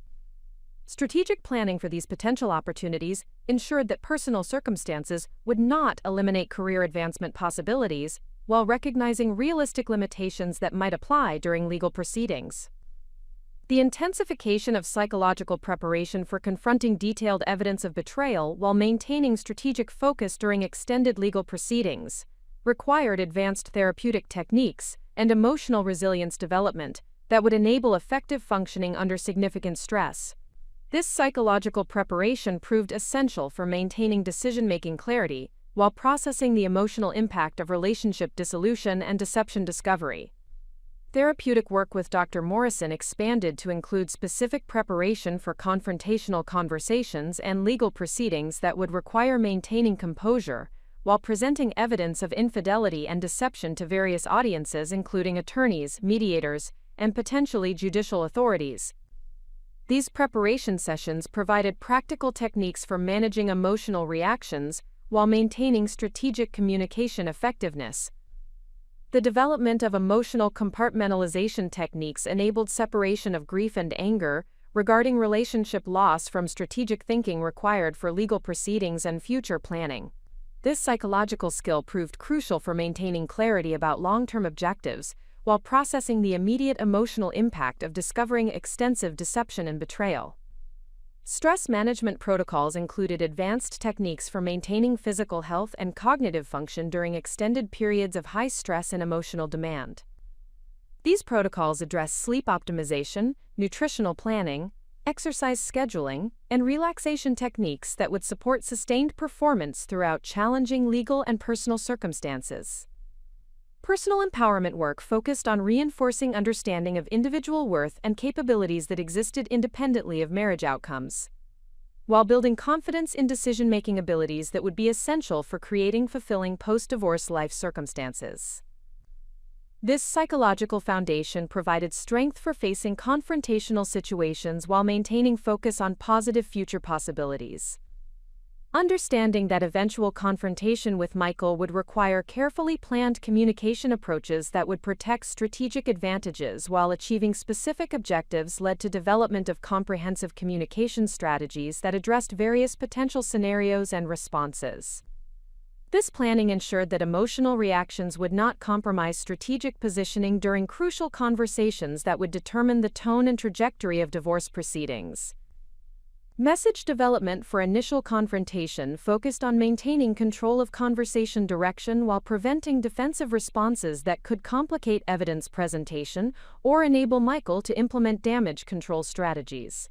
Strategic planning for these potential opportunities ensured that personal circumstances would not eliminate career advancement possibilities, while recognizing realistic limitations that might apply during legal proceedings. The intensification of psychological preparation for confronting detailed evidence of betrayal while maintaining strategic focus during extended legal proceedings required advanced therapeutic techniques and emotional resilience development that would enable effective functioning under significant stress. This psychological preparation proved essential for maintaining decision-making clarity while processing the emotional impact of relationship dissolution and deception discovery. Therapeutic work with Dr. Morrison expanded to include specific preparation for confrontational conversations and legal proceedings that would require maintaining composure while presenting evidence of infidelity and deception to various audiences, including attorneys, mediators, and potentially judicial authorities. These preparation sessions provided practical techniques for managing emotional reactions while maintaining strategic communication effectiveness. The development of emotional compartmentalization techniques enabled separation of grief and anger regarding relationship loss from strategic thinking required for legal proceedings and future planning. This psychological skill proved crucial for maintaining clarity about long-term objectives while processing the immediate emotional impact of discovering extensive deception and betrayal. Stress management protocols included advanced techniques for maintaining physical health and cognitive function during extended periods of high stress and emotional demand. These protocols address sleep optimization, nutritional planning, exercise scheduling, and relaxation techniques that would support sustained performance throughout challenging legal and personal circumstances. Personal empowerment work focused on reinforcing understanding of individual worth and capabilities that existed independently of marriage outcomes, while building confidence in decision-making abilities that would be essential for creating fulfilling post-divorce life circumstances. This psychological foundation provided strength for facing confrontational situations while maintaining focus on positive future possibilities. Understanding that eventual confrontation with Michael would require carefully planned communication approaches that would protect strategic advantages while achieving specific objectives led to development of comprehensive communication strategies that addressed various potential scenarios and responses. This planning ensured that emotional reactions would not compromise strategic positioning during crucial conversations that would determine the tone and trajectory of divorce proceedings. Message development for initial confrontation focused on maintaining control of conversation direction while preventing defensive responses that could complicate evidence presentation or enable Michael to implement damage control strategies.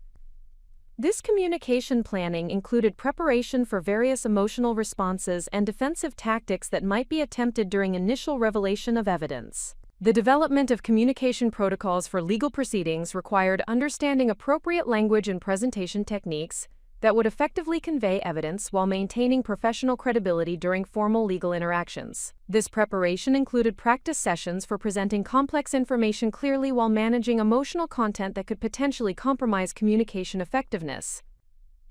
This communication planning included preparation for various emotional responses and defensive tactics that might be attempted during initial revelation of evidence. The development of communication protocols for legal proceedings required understanding appropriate language and presentation techniques that would effectively convey evidence while maintaining professional credibility during formal legal interactions. This preparation included practice sessions for presenting complex information clearly while managing emotional content that could potentially compromise communication effectiveness.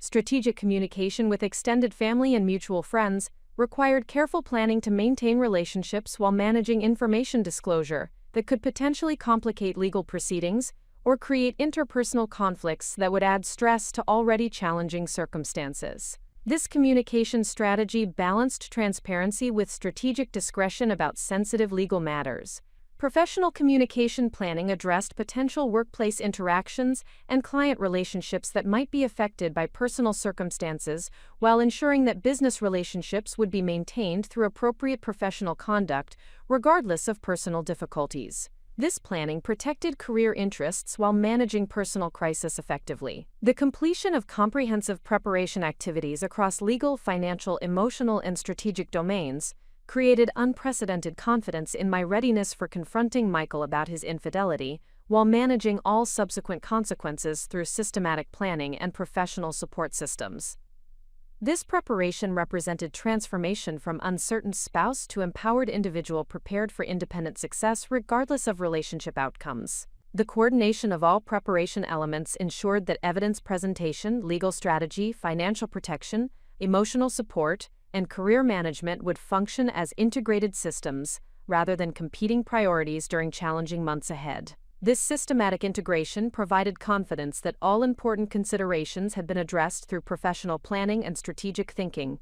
Strategic communication with extended family and mutual friends required careful planning to maintain relationships while managing information disclosure that could potentially complicate legal proceedings or create interpersonal conflicts that would add stress to already challenging circumstances. This communication strategy balanced transparency with strategic discretion about sensitive legal matters. Professional communication planning addressed potential workplace interactions and client relationships that might be affected by personal circumstances, while ensuring that business relationships would be maintained through appropriate professional conduct, regardless of personal difficulties. This planning protected career interests while managing personal crisis effectively. The completion of comprehensive preparation activities across legal, financial, emotional, and strategic domains created unprecedented confidence in my readiness for confronting Michael about his infidelity, while managing all subsequent consequences through systematic planning and professional support systems. This preparation represented transformation from uncertain spouse to empowered individual prepared for independent success regardless of relationship outcomes. The coordination of all preparation elements ensured that evidence presentation, legal strategy, financial protection, emotional support, and career management would function as integrated systems rather than competing priorities during challenging months ahead. This systematic integration provided confidence that all important considerations had been addressed through professional planning and strategic thinking.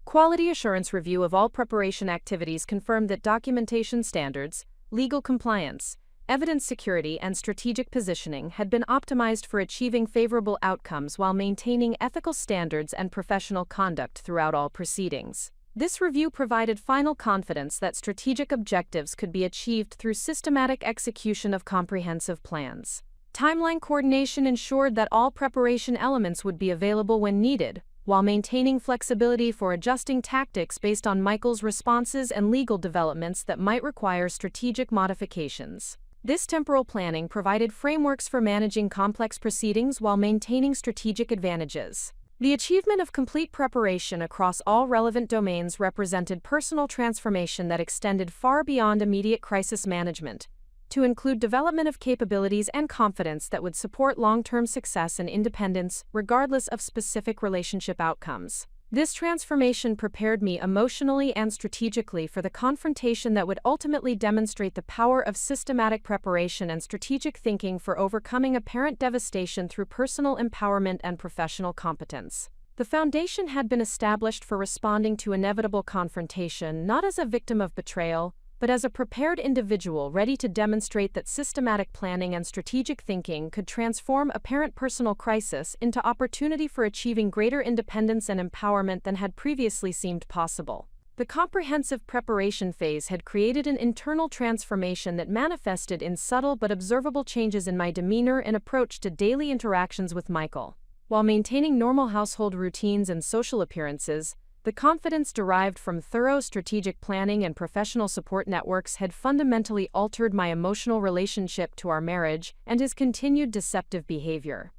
Quality assurance review of all preparation activities confirmed that documentation standards, legal compliance, evidence security, and strategic positioning had been optimized for achieving favorable outcomes while maintaining ethical standards and professional conduct throughout all proceedings. This review provided final confidence that strategic objectives could be achieved through systematic execution of comprehensive plans. Timeline coordination ensured that all preparation elements would be available when needed, while maintaining flexibility for adjusting tactics based on Michael's responses and legal developments that might require strategic modifications. This temporal planning provided frameworks for managing complex proceedings while maintaining strategic advantages. The achievement of complete preparation across all relevant domains represented personal transformation that extended far beyond immediate crisis management, to include development of capabilities and confidence that would support long-term success and independence regardless of specific relationship outcomes. This transformation prepared me emotionally and strategically for the confrontation that would ultimately demonstrate the power of systematic preparation and strategic thinking for overcoming apparent devastation through personal empowerment and professional competence. The foundation had been established for responding to inevitable confrontation not as a victim of betrayal, but as a prepared individual ready to demonstrate that systematic planning and strategic thinking could transform apparent personal crisis into opportunity for achieving greater independence and empowerment than had previously seemed possible. The comprehensive preparation phase had created an internal transformation that manifested in subtle but observable changes in my demeanor and approach to daily interactions with Michael. While maintaining normal household routines and social appearances, the confidence derived from thorough strategic planning and professional support networks had fundamentally altered my emotional relationship to our marriage and his continued deceptive behavior.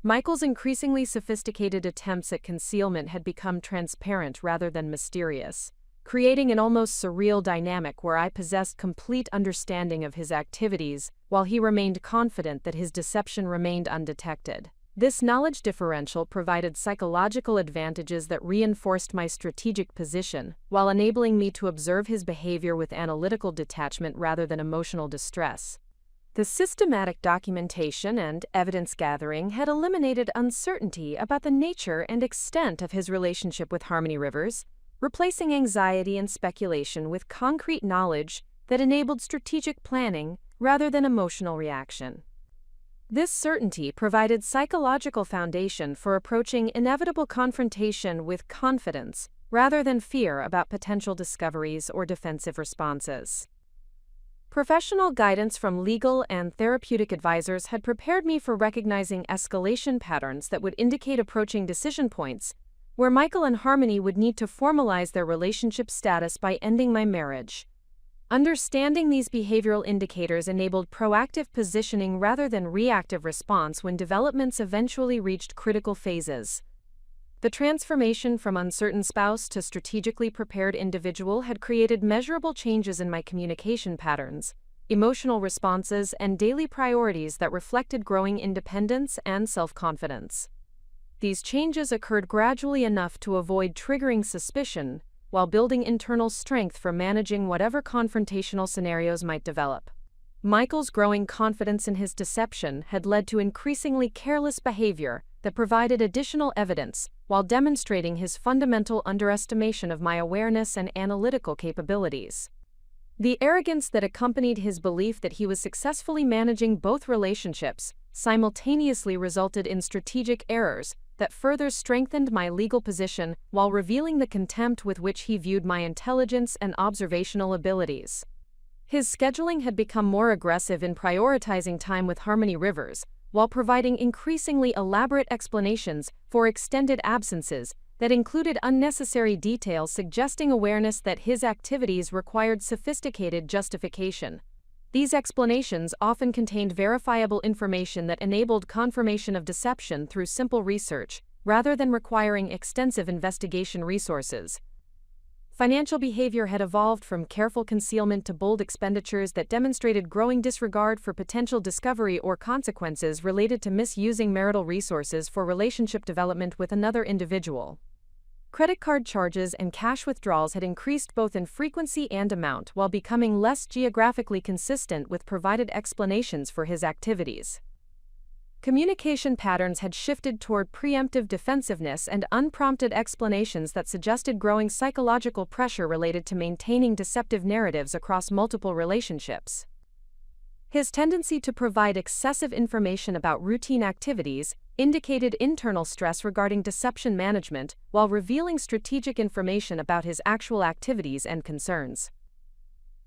Michael's increasingly sophisticated attempts at concealment had become transparent rather than mysterious, creating an almost surreal dynamic where I possessed complete understanding of his activities while he remained confident that his deception remained undetected. This knowledge differential provided psychological advantages that reinforced my strategic position, while enabling me to observe his behavior with analytical detachment rather than emotional distress. The systematic documentation and evidence gathering had eliminated uncertainty about the nature and extent of his relationship with Harmony Rivers, replacing anxiety and speculation with concrete knowledge that enabled strategic planning rather than emotional reaction. This certainty provided psychological foundation for approaching inevitable confrontation with confidence rather than fear about potential discoveries or defensive responses. Professional guidance from legal and therapeutic advisors had prepared me for recognizing escalation patterns that would indicate approaching decision points, where Michael and Harmony would need to formalize their relationship status by ending my marriage. Understanding these behavioral indicators enabled proactive positioning rather than reactive response when developments eventually reached critical phases. The transformation from uncertain spouse to strategically prepared individual had created measurable changes in my communication patterns, emotional responses, and daily priorities that reflected growing independence and self-confidence. These changes occurred gradually enough to avoid triggering suspicion, while building internal strength for managing whatever confrontational scenarios might develop. Michael's growing confidence in his deception had led to increasingly careless behavior that provided additional evidence, while demonstrating his fundamental underestimation of my awareness and analytical capabilities. The arrogance that accompanied his belief that he was successfully managing both relationships simultaneously resulted in strategic errors that further strengthened my legal position while revealing the contempt with which he viewed my intelligence and observational abilities. His scheduling had become more aggressive in prioritizing time with Harmony Rivers, while providing increasingly elaborate explanations for extended absences that included unnecessary details suggesting awareness that his activities required sophisticated justification. These explanations often contained verifiable information that enabled confirmation of deception through simple research, rather than requiring extensive investigation resources. Financial behavior had evolved from careful concealment to bold expenditures that demonstrated growing disregard for potential discovery or consequences related to misusing marital resources for relationship development with another individual. Credit card charges and cash withdrawals had increased both in frequency and amount while becoming less geographically consistent with provided explanations for his activities. Communication patterns had shifted toward preemptive defensiveness and unprompted explanations that suggested growing psychological pressure related to maintaining deceptive narratives across multiple relationships. His tendency to provide excessive information about routine activities indicated internal stress regarding deception management while revealing strategic information about his actual activities and concerns.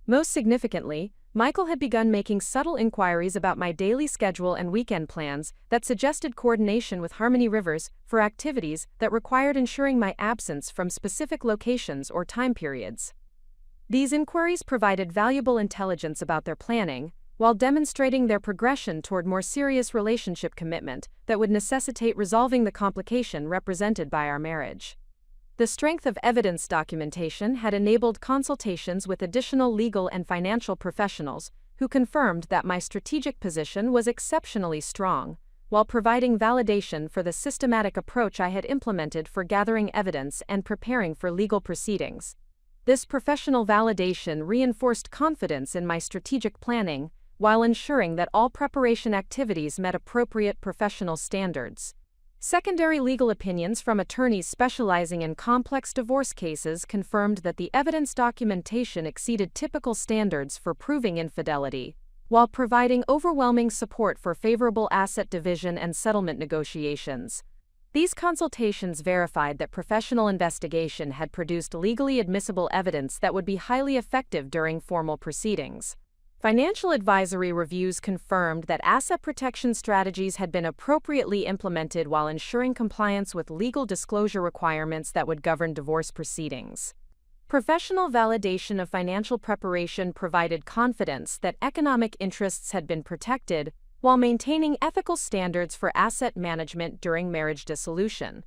Most significantly, Michael had begun making subtle inquiries about my daily schedule and weekend plans that suggested coordination with Harmony Rivers for activities that required ensuring my absence from specific locations or time periods. These inquiries provided valuable intelligence about their planning, while demonstrating their progression toward more serious relationship commitment that would necessitate resolving the complication represented by our marriage. The strength of evidence documentation had enabled consultations with additional legal and financial professionals who confirmed that my strategic position was exceptionally strong, while providing validation for the systematic approach I had implemented for gathering evidence and preparing for legal proceedings. This professional validation reinforced confidence in my strategic planning, while ensuring that all preparation activities met appropriate professional standards. Secondary legal opinions from attorneys specializing in complex divorce cases confirmed that the evidence documentation exceeded typical standards for proving infidelity, while providing overwhelming support for favorable asset division and settlement negotiations. These consultations verified that professional investigation had produced legally admissible evidence that would be highly effective during formal proceedings. Financial advisory reviews confirmed that asset protection strategies had been appropriately implemented while ensuring compliance with legal disclosure requirements that would govern divorce proceedings. Professional validation of financial preparation provided confidence that economic interests had been protected while maintaining ethical standards for asset management during marriage dissolution.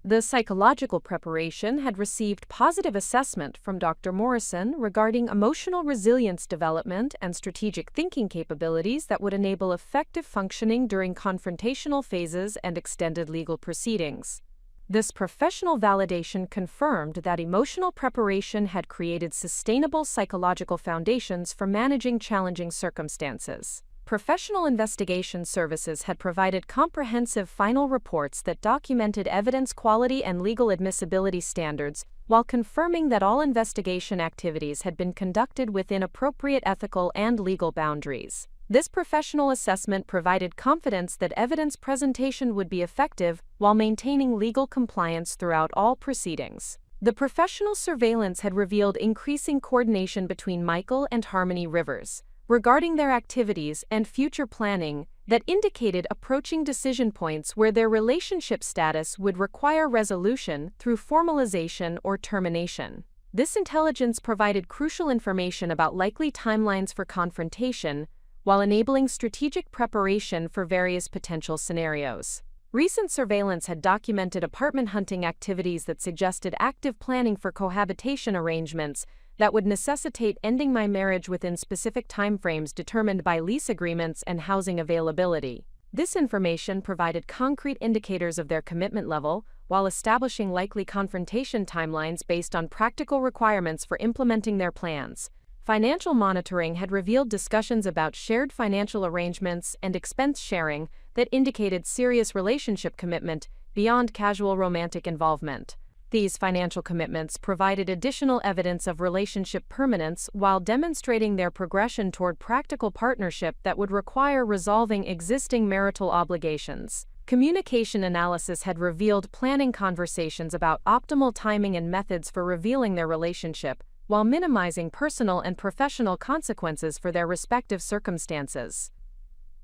The psychological preparation had received positive assessment from Dr. Morrison regarding emotional resilience development and strategic thinking capabilities that would enable effective functioning during confrontational phases and extended legal proceedings. This professional validation confirmed that emotional preparation had created sustainable psychological foundations for managing challenging circumstances. Professional investigation services had provided comprehensive final reports that documented evidence quality and legal admissibility standards, while confirming that all investigation activities had been conducted within appropriate ethical and legal boundaries. This professional assessment provided confidence that evidence presentation would be effective while maintaining legal compliance throughout all proceedings. The professional surveillance had revealed increasing coordination between Michael and Harmony Rivers regarding their activities and future planning that indicated approaching decision points where their relationship status would require resolution through formalization or termination. This intelligence provided crucial information about likely timelines for confrontation, while enabling strategic preparation for various potential scenarios. Recent surveillance had documented apartment hunting activities that suggested active planning for cohabitation arrangements that would necessitate ending my marriage within specific timeframes determined by lease agreements and housing availability. This information provided concrete indicators of their commitment level, while establishing likely confrontation timelines based on practical requirements for implementing their plans. Financial monitoring had revealed discussions about shared financial arrangements and expense sharing that indicated serious relationship commitment beyond casual romantic involvement. These financial commitments provided additional evidence of relationship permanence while demonstrating their progression toward practical partnership that would require resolving existing marital obligations. Communication analysis had revealed planning conversations about optimal timing and methods for revealing their relationship, while minimizing personal and professional consequences for their respective circumstances.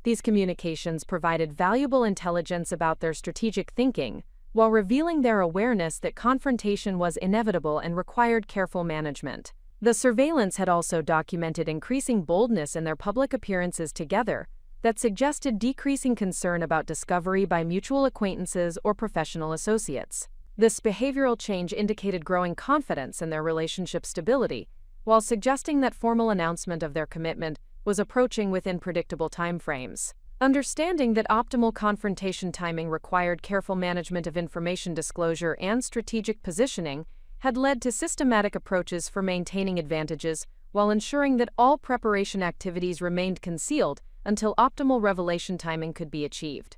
These communications provided valuable intelligence about their strategic thinking, while revealing their awareness that confrontation was inevitable and required careful management. The surveillance had also documented increasing boldness in their public appearances together that suggested decreasing concern about discovery by mutual acquaintances or professional associates. This behavioral change indicated growing confidence in their relationship stability, while suggesting that formal announcement of their commitment was approaching within predictable timeframes. Understanding that optimal confrontation timing required careful management of information disclosure and strategic positioning had led to systematic approaches for maintaining advantages while ensuring that all preparation activities remained concealed until optimal revelation timing could be achieved.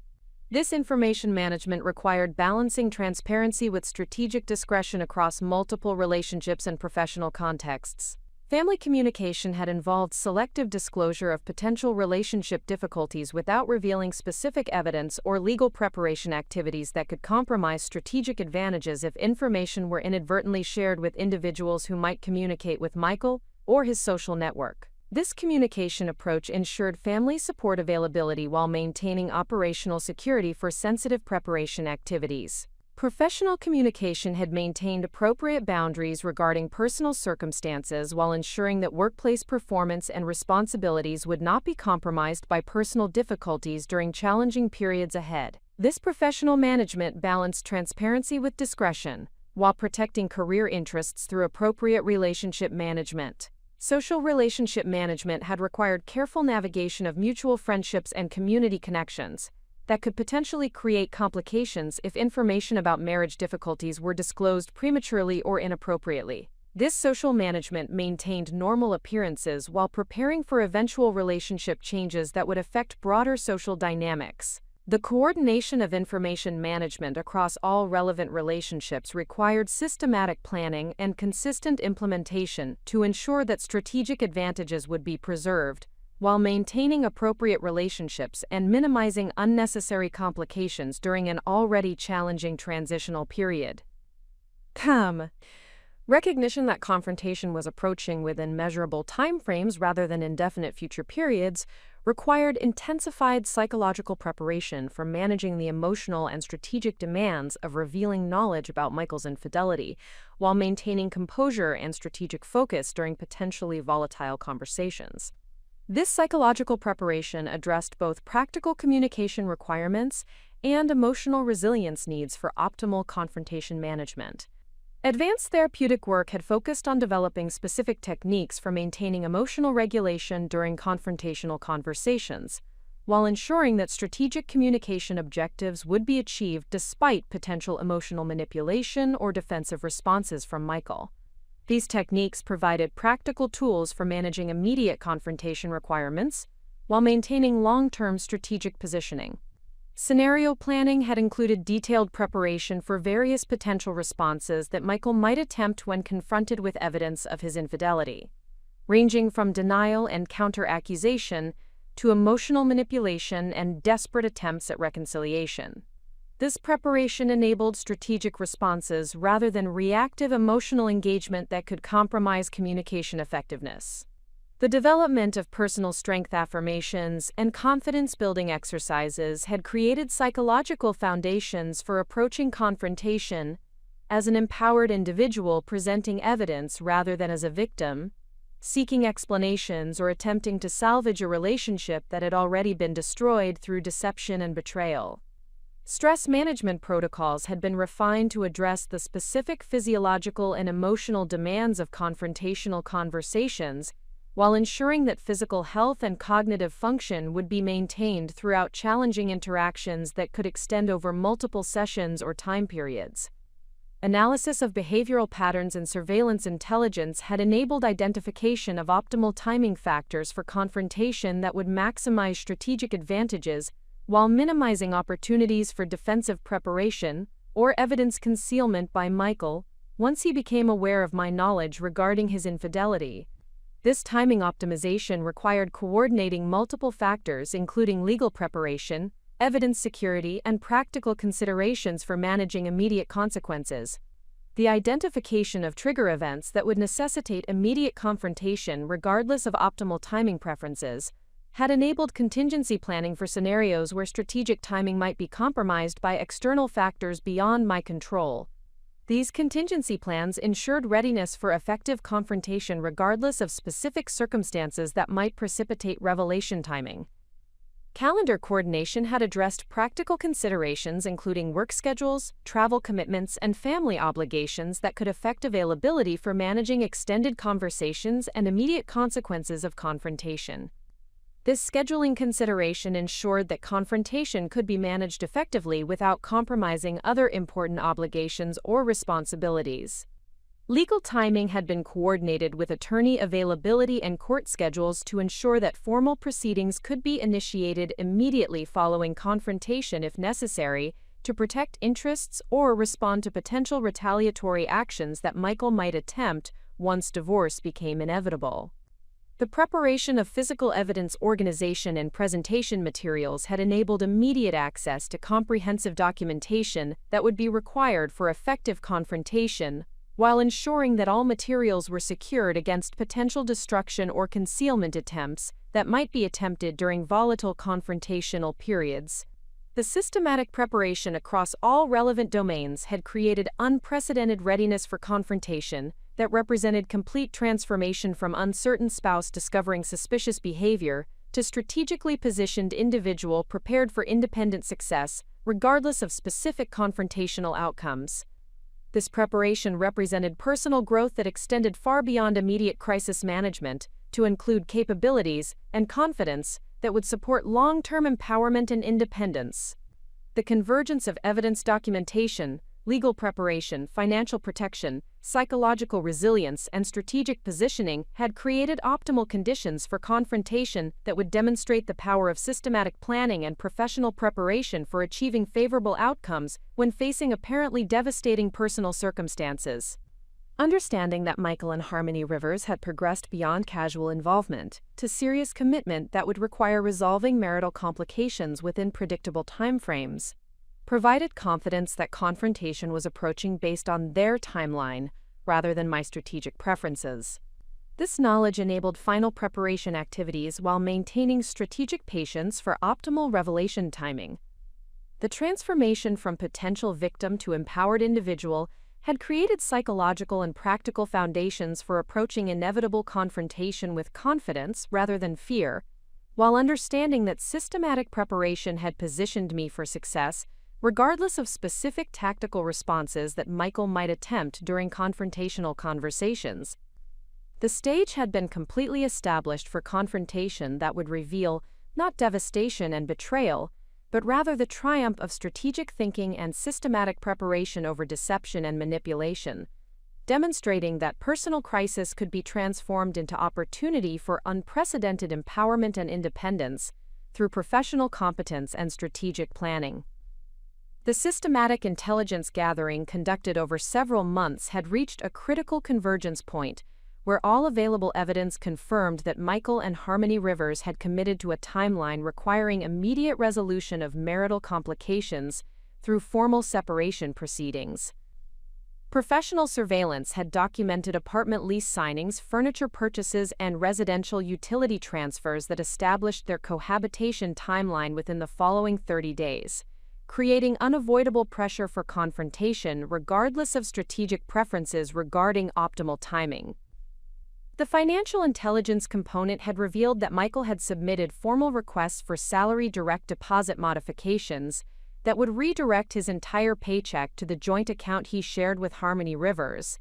This information management required balancing transparency with strategic discretion across multiple relationships and professional contexts. Family communication had involved selective disclosure of potential relationship difficulties without revealing specific evidence or legal preparation activities that could compromise strategic advantages if information were inadvertently shared with individuals who might communicate with Michael or his social network. This communication approach ensured family support availability while maintaining operational security for sensitive preparation activities. Professional communication had maintained appropriate boundaries regarding personal circumstances while ensuring that workplace performance and responsibilities would not be compromised by personal difficulties during challenging periods ahead. This professional management balanced transparency with discretion, while protecting career interests through appropriate relationship management. Social relationship management had required careful navigation of mutual friendships and community connections that could potentially create complications if information about marriage difficulties were disclosed prematurely or inappropriately. This social management maintained normal appearances while preparing for eventual relationship changes that would affect broader social dynamics. The coordination of information management across all relevant relationships required systematic planning and consistent implementation to ensure that strategic advantages would be preserved, while maintaining appropriate relationships and minimizing unnecessary complications during an already challenging transitional period. Recognition that confrontation was approaching within measurable timeframes rather than indefinite future periods required intensified psychological preparation for managing the emotional and strategic demands of revealing knowledge about Michael's infidelity, while maintaining composure and strategic focus during potentially volatile conversations. This psychological preparation addressed both practical communication requirements and emotional resilience needs for optimal confrontation management. Advanced therapeutic work had focused on developing specific techniques for maintaining emotional regulation during confrontational conversations, while ensuring that strategic communication objectives would be achieved despite potential emotional manipulation or defensive responses from Michael. These techniques provided practical tools for managing immediate confrontation requirements while maintaining long-term strategic positioning. Scenario planning had included detailed preparation for various potential responses that Michael might attempt when confronted with evidence of his infidelity, ranging from denial and counter-accusation to emotional manipulation and desperate attempts at reconciliation. This preparation enabled strategic responses rather than reactive emotional engagement that could compromise communication effectiveness. The development of personal strength affirmations and confidence-building exercises had created psychological foundations for approaching confrontation as an empowered individual presenting evidence rather than as a victim, seeking explanations or attempting to salvage a relationship that had already been destroyed through deception and betrayal. Stress management protocols had been refined to address the specific physiological and emotional demands of confrontational conversations, while ensuring that physical health and cognitive function would be maintained throughout challenging interactions that could extend over multiple sessions or time periods. Analysis of behavioral patterns and surveillance intelligence had enabled identification of optimal timing factors for confrontation that would maximize strategic advantages while minimizing opportunities for defensive preparation or evidence concealment by Michael once he became aware of my knowledge regarding his infidelity. This timing optimization required coordinating multiple factors including legal preparation, evidence security, and practical considerations for managing immediate consequences. The identification of trigger events that would necessitate immediate confrontation regardless of optimal timing preferences had enabled contingency planning for scenarios where strategic timing might be compromised by external factors beyond my control. These contingency plans ensured readiness for effective confrontation regardless of specific circumstances that might precipitate revelation timing. Calendar coordination had addressed practical considerations including work schedules, travel commitments, and family obligations that could affect availability for managing extended conversations and immediate consequences of confrontation. This scheduling consideration ensured that confrontation could be managed effectively without compromising other important obligations or responsibilities. Legal timing had been coordinated with attorney availability and court schedules to ensure that formal proceedings could be initiated immediately following confrontation if necessary, to protect interests or respond to potential retaliatory actions that Michael might attempt once divorce became inevitable. The preparation of physical evidence organization and presentation materials had enabled immediate access to comprehensive documentation that would be required for effective confrontation, while ensuring that all materials were secured against potential destruction or concealment attempts that might be attempted during volatile confrontational periods. The systematic preparation across all relevant domains had created unprecedented readiness for confrontation that represented complete transformation from uncertain spouse discovering suspicious behavior to strategically positioned individual prepared for independent success, regardless of specific confrontational outcomes. This preparation represented personal growth that extended far beyond immediate crisis management to include capabilities and confidence that would support long-term empowerment and independence. The convergence of evidence documentation, legal preparation, financial protection, psychological resilience, and strategic positioning had created optimal conditions for confrontation that would demonstrate the power of systematic planning and professional preparation for achieving favorable outcomes when facing apparently devastating personal circumstances. Understanding that Michael and Harmony Rivers had progressed beyond casual involvement to serious commitment that would require resolving marital complications within predictable timeframes, provided confidence that confrontation was approaching based on their timeline rather than my strategic preferences. This knowledge enabled final preparation activities while maintaining strategic patience for optimal revelation timing. The transformation from potential victim to empowered individual had created psychological and practical foundations for approaching inevitable confrontation with confidence rather than fear, while understanding that systematic preparation had positioned me for success regardless of specific tactical responses that Michael might attempt during confrontational conversations. The stage had been completely established for confrontation that would reveal not devastation and betrayal, but rather the triumph of strategic thinking and systematic preparation over deception and manipulation, demonstrating that personal crisis could be transformed into opportunity for unprecedented empowerment and independence through professional competence and strategic planning. The systematic intelligence gathering conducted over several months had reached a critical convergence point, where all available evidence confirmed that Michael and Harmony Rivers had committed to a timeline requiring immediate resolution of marital complications through formal separation proceedings. Professional surveillance had documented apartment lease signings, furniture purchases, and residential utility transfers that established their cohabitation timeline within the following 30 days. Creating unavoidable pressure for confrontation regardless of strategic preferences regarding optimal timing. The financial intelligence component had revealed that Michael had submitted formal requests for salary direct deposit modifications that would redirect his entire paycheck to the joint account he shared with Harmony Rivers,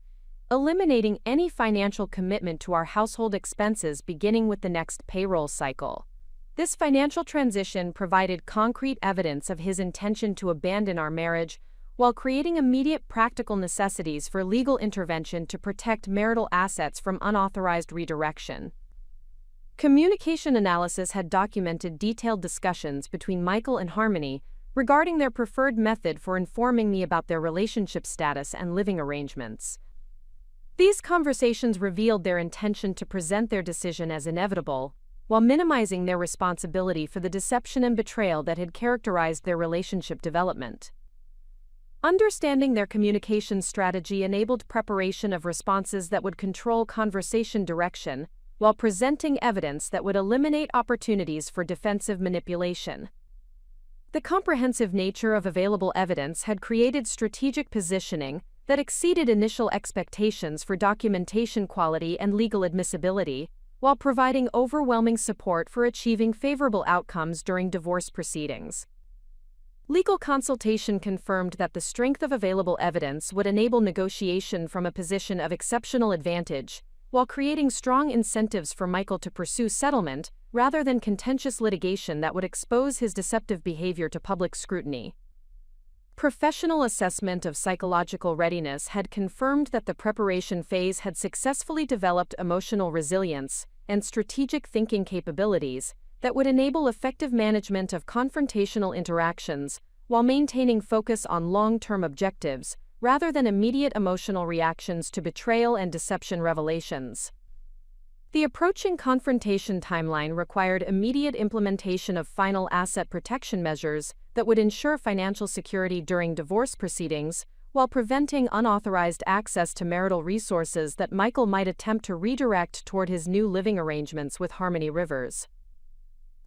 eliminating any financial commitment to our household expenses beginning with the next payroll cycle. This financial transition provided concrete evidence of his intention to abandon our marriage, while creating immediate practical necessities for legal intervention to protect marital assets from unauthorized redirection. Communication analysis had documented detailed discussions between Michael and Harmony regarding their preferred method for informing me about their relationship status and living arrangements. These conversations revealed their intention to present their decision as inevitable, while minimizing their responsibility for the deception and betrayal that had characterized their relationship development. Understanding their communication strategy enabled preparation of responses that would control conversation direction, while presenting evidence that would eliminate opportunities for defensive manipulation. The comprehensive nature of available evidence had created strategic positioning that exceeded initial expectations for documentation quality and legal admissibility, while providing overwhelming support for achieving favorable outcomes during divorce proceedings. Legal consultation confirmed that the strength of available evidence would enable negotiation from a position of exceptional advantage, while creating strong incentives for Michael to pursue settlement rather than contentious litigation that would expose his deceptive behavior to public scrutiny. Professional assessment of psychological readiness had confirmed that the preparation phase had successfully developed emotional resilience and strategic thinking capabilities that would enable effective management of confrontational interactions while maintaining focus on long-term objectives rather than immediate emotional reactions to betrayal and deception revelations. The approaching confrontation timeline required immediate implementation of final asset protection measures that would ensure financial security during divorce proceedings, while preventing unauthorized access to marital resources that Michael might attempt to redirect toward his new living arrangements with Harmony Rivers.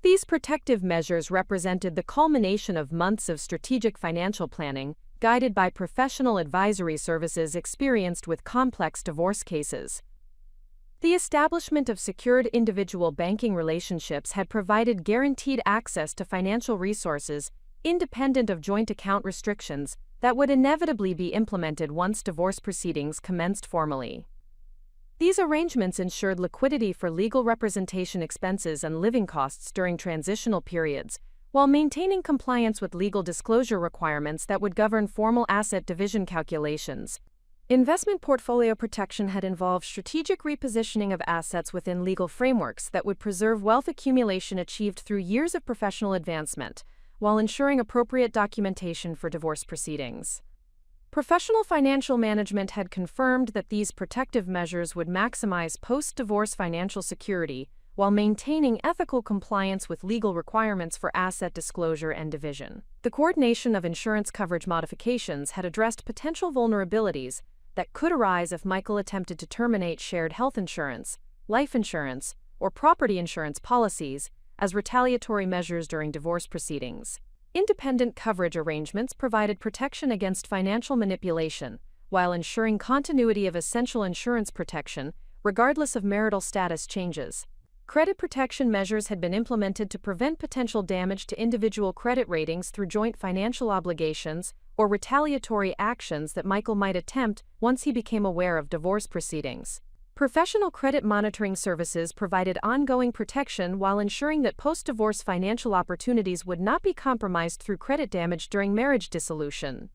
These protective measures represented the culmination of months of strategic financial planning, guided by professional advisory services experienced with complex divorce cases. The establishment of secured individual banking relationships had provided guaranteed access to financial resources, independent of joint account restrictions, that would inevitably be implemented once divorce proceedings commenced formally. These arrangements ensured liquidity for legal representation expenses and living costs during transitional periods, while maintaining compliance with legal disclosure requirements that would govern formal asset division calculations. Investment portfolio protection had involved strategic repositioning of assets within legal frameworks that would preserve wealth accumulation achieved through years of professional advancement, while ensuring appropriate documentation for divorce proceedings. Professional financial management had confirmed that these protective measures would maximize post-divorce financial security while maintaining ethical compliance with legal requirements for asset disclosure and division. The coordination of insurance coverage modifications had addressed potential vulnerabilities that could arise if Michael attempted to terminate shared health insurance, life insurance, or property insurance policies as retaliatory measures during divorce proceedings. Independent coverage arrangements provided protection against financial manipulation, while ensuring continuity of essential insurance protection, regardless of marital status changes. Credit protection measures had been implemented to prevent potential damage to individual credit ratings through joint financial obligations or retaliatory actions that Michael might attempt once he became aware of divorce proceedings. Professional credit monitoring services provided ongoing protection while ensuring that post-divorce financial opportunities would not be compromised through credit damage during marriage dissolution.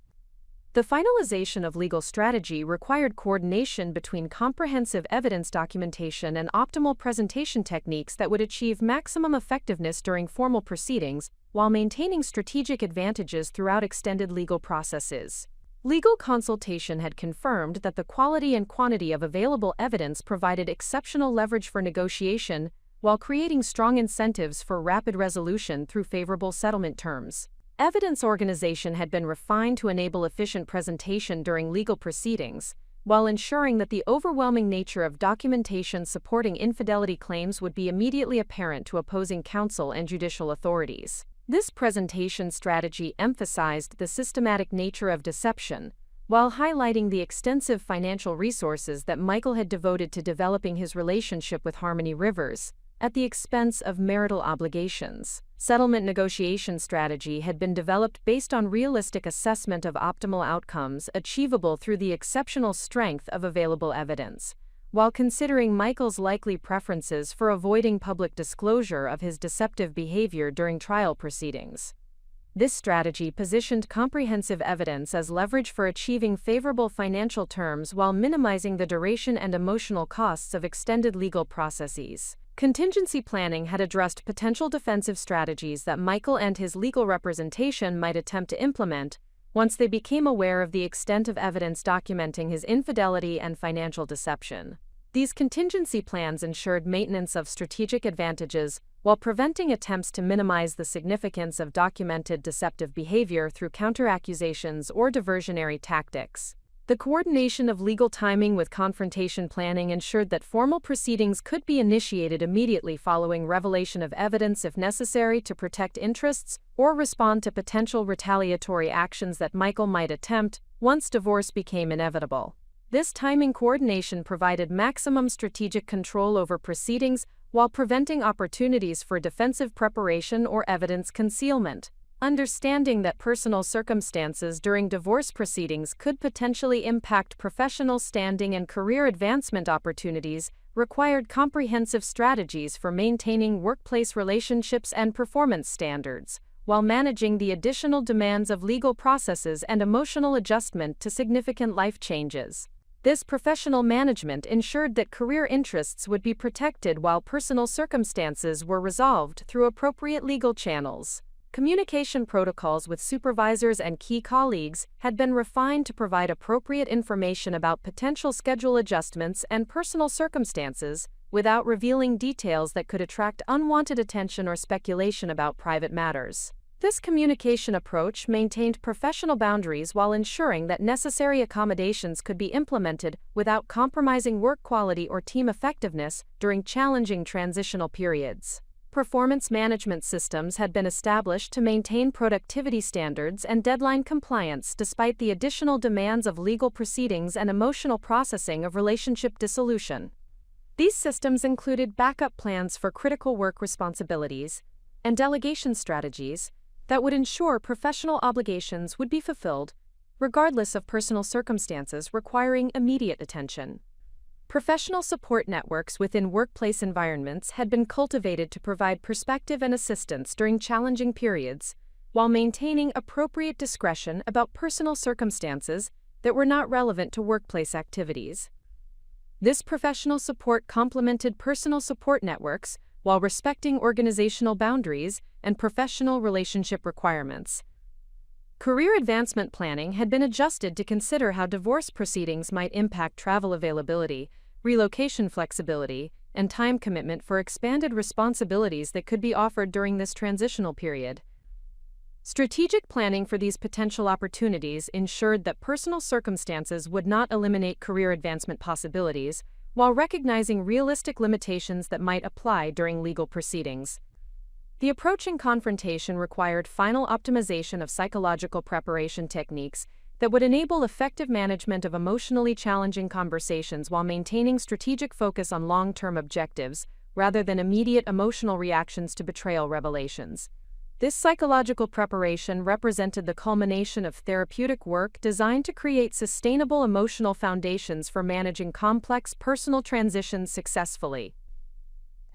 The finalization of legal strategy required coordination between comprehensive evidence documentation and optimal presentation techniques that would achieve maximum effectiveness during formal proceedings while maintaining strategic advantages throughout extended legal processes. Legal consultation had confirmed that the quality and quantity of available evidence provided exceptional leverage for negotiation while creating strong incentives for rapid resolution through favorable settlement terms. Evidence organization had been refined to enable efficient presentation during legal proceedings, while ensuring that the overwhelming nature of documentation supporting infidelity claims would be immediately apparent to opposing counsel and judicial authorities. This presentation strategy emphasized the systematic nature of deception, while highlighting the extensive financial resources that Michael had devoted to developing his relationship with Harmony Rivers, at the expense of marital obligations. Settlement negotiation strategy had been developed based on realistic assessment of optimal outcomes achievable through the exceptional strength of available evidence, while considering Michael's likely preferences for avoiding public disclosure of his deceptive behavior during trial proceedings. This strategy positioned comprehensive evidence as leverage for achieving favorable financial terms while minimizing the duration and emotional costs of extended legal processes. Contingency planning had addressed potential defensive strategies that Michael and his legal representation might attempt to implement once they became aware of the extent of evidence documenting his infidelity and financial deception. These contingency plans ensured maintenance of strategic advantages while preventing attempts to minimize the significance of documented deceptive behavior through counteraccusations or diversionary tactics. The coordination of legal timing with confrontation planning ensured that formal proceedings could be initiated immediately following revelation of evidence if necessary to protect interests or respond to potential retaliatory actions that Michael might attempt once divorce became inevitable. This timing coordination provided maximum strategic control over proceedings while preventing opportunities for defensive preparation or evidence concealment. Understanding that personal circumstances during divorce proceedings could potentially impact professional standing and career advancement opportunities required comprehensive strategies for maintaining workplace relationships and performance standards, while managing the additional demands of legal processes and emotional adjustment to significant life changes. This professional management ensured that career interests would be protected while personal circumstances were resolved through appropriate legal channels. Communication protocols with supervisors and key colleagues had been refined to provide appropriate information about potential schedule adjustments and personal circumstances, without revealing details that could attract unwanted attention or speculation about private matters. This communication approach maintained professional boundaries while ensuring that necessary accommodations could be implemented without compromising work quality or team effectiveness during challenging transitional periods. Performance management systems had been established to maintain productivity standards and deadline compliance despite the additional demands of legal proceedings and emotional processing of relationship dissolution. These systems included backup plans for critical work responsibilities and delegation strategies that would ensure professional obligations would be fulfilled, regardless of personal circumstances requiring immediate attention. Professional support networks within workplace environments had been cultivated to provide perspective and assistance during challenging periods, while maintaining appropriate discretion about personal circumstances that were not relevant to workplace activities. This professional support complemented personal support networks while respecting organizational boundaries and professional relationship requirements. Career advancement planning had been adjusted to consider how divorce proceedings might impact travel availability, relocation flexibility, and time commitment for expanded responsibilities that could be offered during this transitional period. Strategic planning for these potential opportunities ensured that personal circumstances would not eliminate career advancement possibilities, while recognizing realistic limitations that might apply during legal proceedings. The approaching confrontation required final optimization of psychological preparation techniques that would enable effective management of emotionally challenging conversations while maintaining strategic focus on long-term objectives, rather than immediate emotional reactions to betrayal revelations. This psychological preparation represented the culmination of therapeutic work designed to create sustainable emotional foundations for managing complex personal transitions successfully.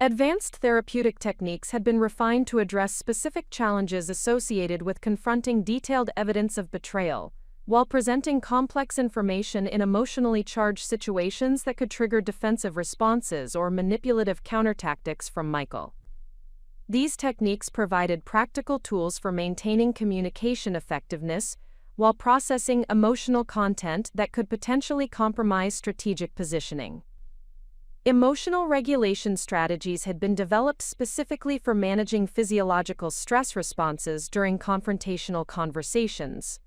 Advanced therapeutic techniques had been refined to address specific challenges associated with confronting detailed evidence of betrayal, while presenting complex information in emotionally charged situations that could trigger defensive responses or manipulative countertactics from Michael. These techniques provided practical tools for maintaining communication effectiveness while processing emotional content that could potentially compromise strategic positioning. Emotional regulation strategies had been developed specifically for managing physiological stress responses during confrontational conversations,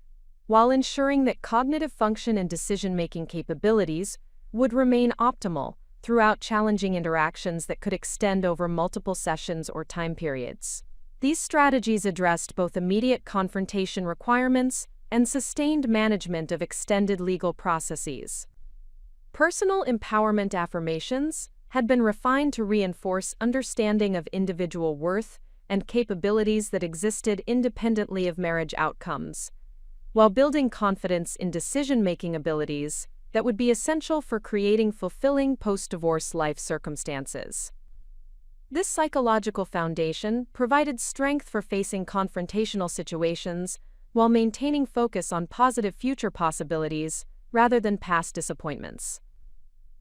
while ensuring that cognitive function and decision-making capabilities would remain optimal throughout challenging interactions that could extend over multiple sessions or time periods. These strategies addressed both immediate confrontation requirements and sustained management of extended legal processes. Personal empowerment affirmations had been refined to reinforce understanding of individual worth and capabilities that existed independently of marriage outcomes, while building confidence in decision-making abilities that would be essential for creating fulfilling post-divorce life circumstances. This psychological foundation provided strength for facing confrontational situations while maintaining focus on positive future possibilities rather than past disappointments.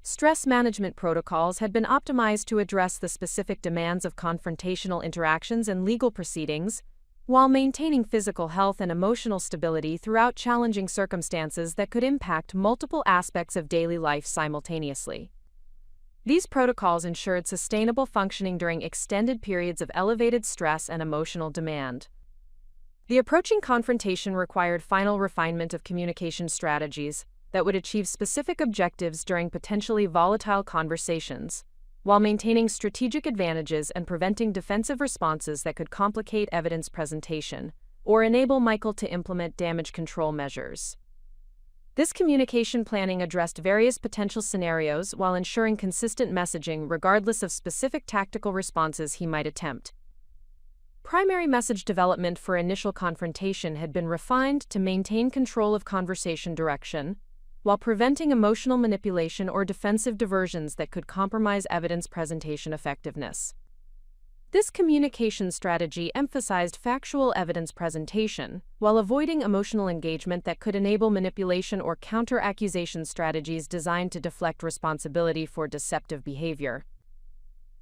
Stress management protocols had been optimized to address the specific demands of confrontational interactions and legal proceedings, while maintaining physical health and emotional stability throughout challenging circumstances that could impact multiple aspects of daily life simultaneously. These protocols ensured sustainable functioning during extended periods of elevated stress and emotional demand. The approaching confrontation required final refinement of communication strategies that would achieve specific objectives during potentially volatile conversations, while maintaining strategic advantages and preventing defensive responses that could complicate evidence presentation or enable Michael to implement damage control measures. This communication planning addressed various potential scenarios while ensuring consistent messaging regardless of specific tactical responses he might attempt. Primary message development for initial confrontation had been refined to maintain control of conversation direction, while preventing emotional manipulation or defensive diversions that could compromise evidence presentation effectiveness. This communication strategy emphasized factual evidence presentation, while avoiding emotional engagement that could enable manipulation or counter-accusation strategies designed to deflect responsibility for deceptive behavior.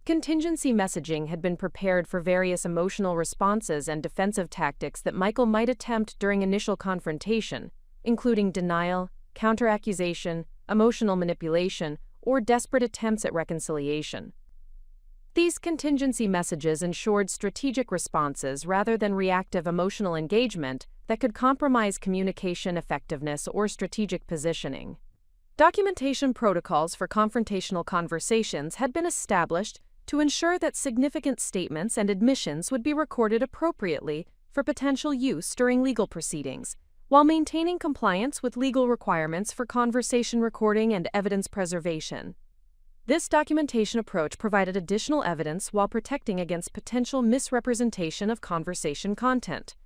Contingency messaging had been prepared for various emotional responses and defensive tactics that Michael might attempt during initial confrontation, including denial, counter-accusation, emotional manipulation, or desperate attempts at reconciliation. These contingency messages ensured strategic responses rather than reactive emotional engagement that could compromise communication effectiveness or strategic positioning. Documentation protocols for confrontational conversations had been established to ensure that significant statements and admissions would be recorded appropriately for potential use during legal proceedings, while maintaining compliance with legal requirements for conversation recording and evidence preservation. This documentation approach provided additional evidence while protecting against potential misrepresentation of conversation content.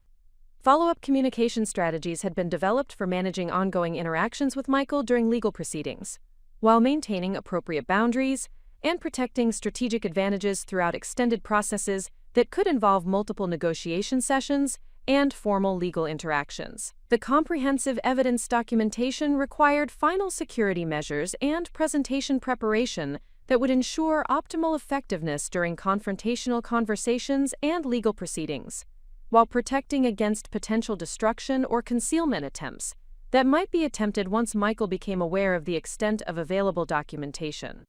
Follow-up communication strategies had been developed for managing ongoing interactions with Michael during legal proceedings, while maintaining appropriate boundaries and protecting strategic advantages throughout extended processes that could involve multiple negotiation sessions and formal legal interactions. The comprehensive evidence documentation required final security measures and presentation preparation that would ensure optimal effectiveness during confrontational conversations and legal proceedings, while protecting against potential destruction or concealment attempts that might be attempted once Michael became aware of the extent of available documentation.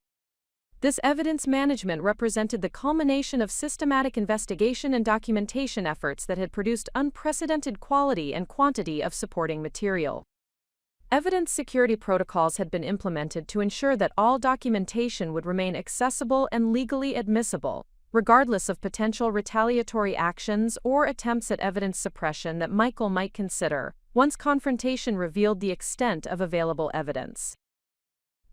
This evidence management represented the culmination of systematic investigation and documentation efforts that had produced unprecedented quality and quantity of supporting material. Evidence security protocols had been implemented to ensure that all documentation would remain accessible and legally admissible, regardless of potential retaliatory actions or attempts at evidence suppression that Michael might consider once confrontation revealed the extent of available evidence.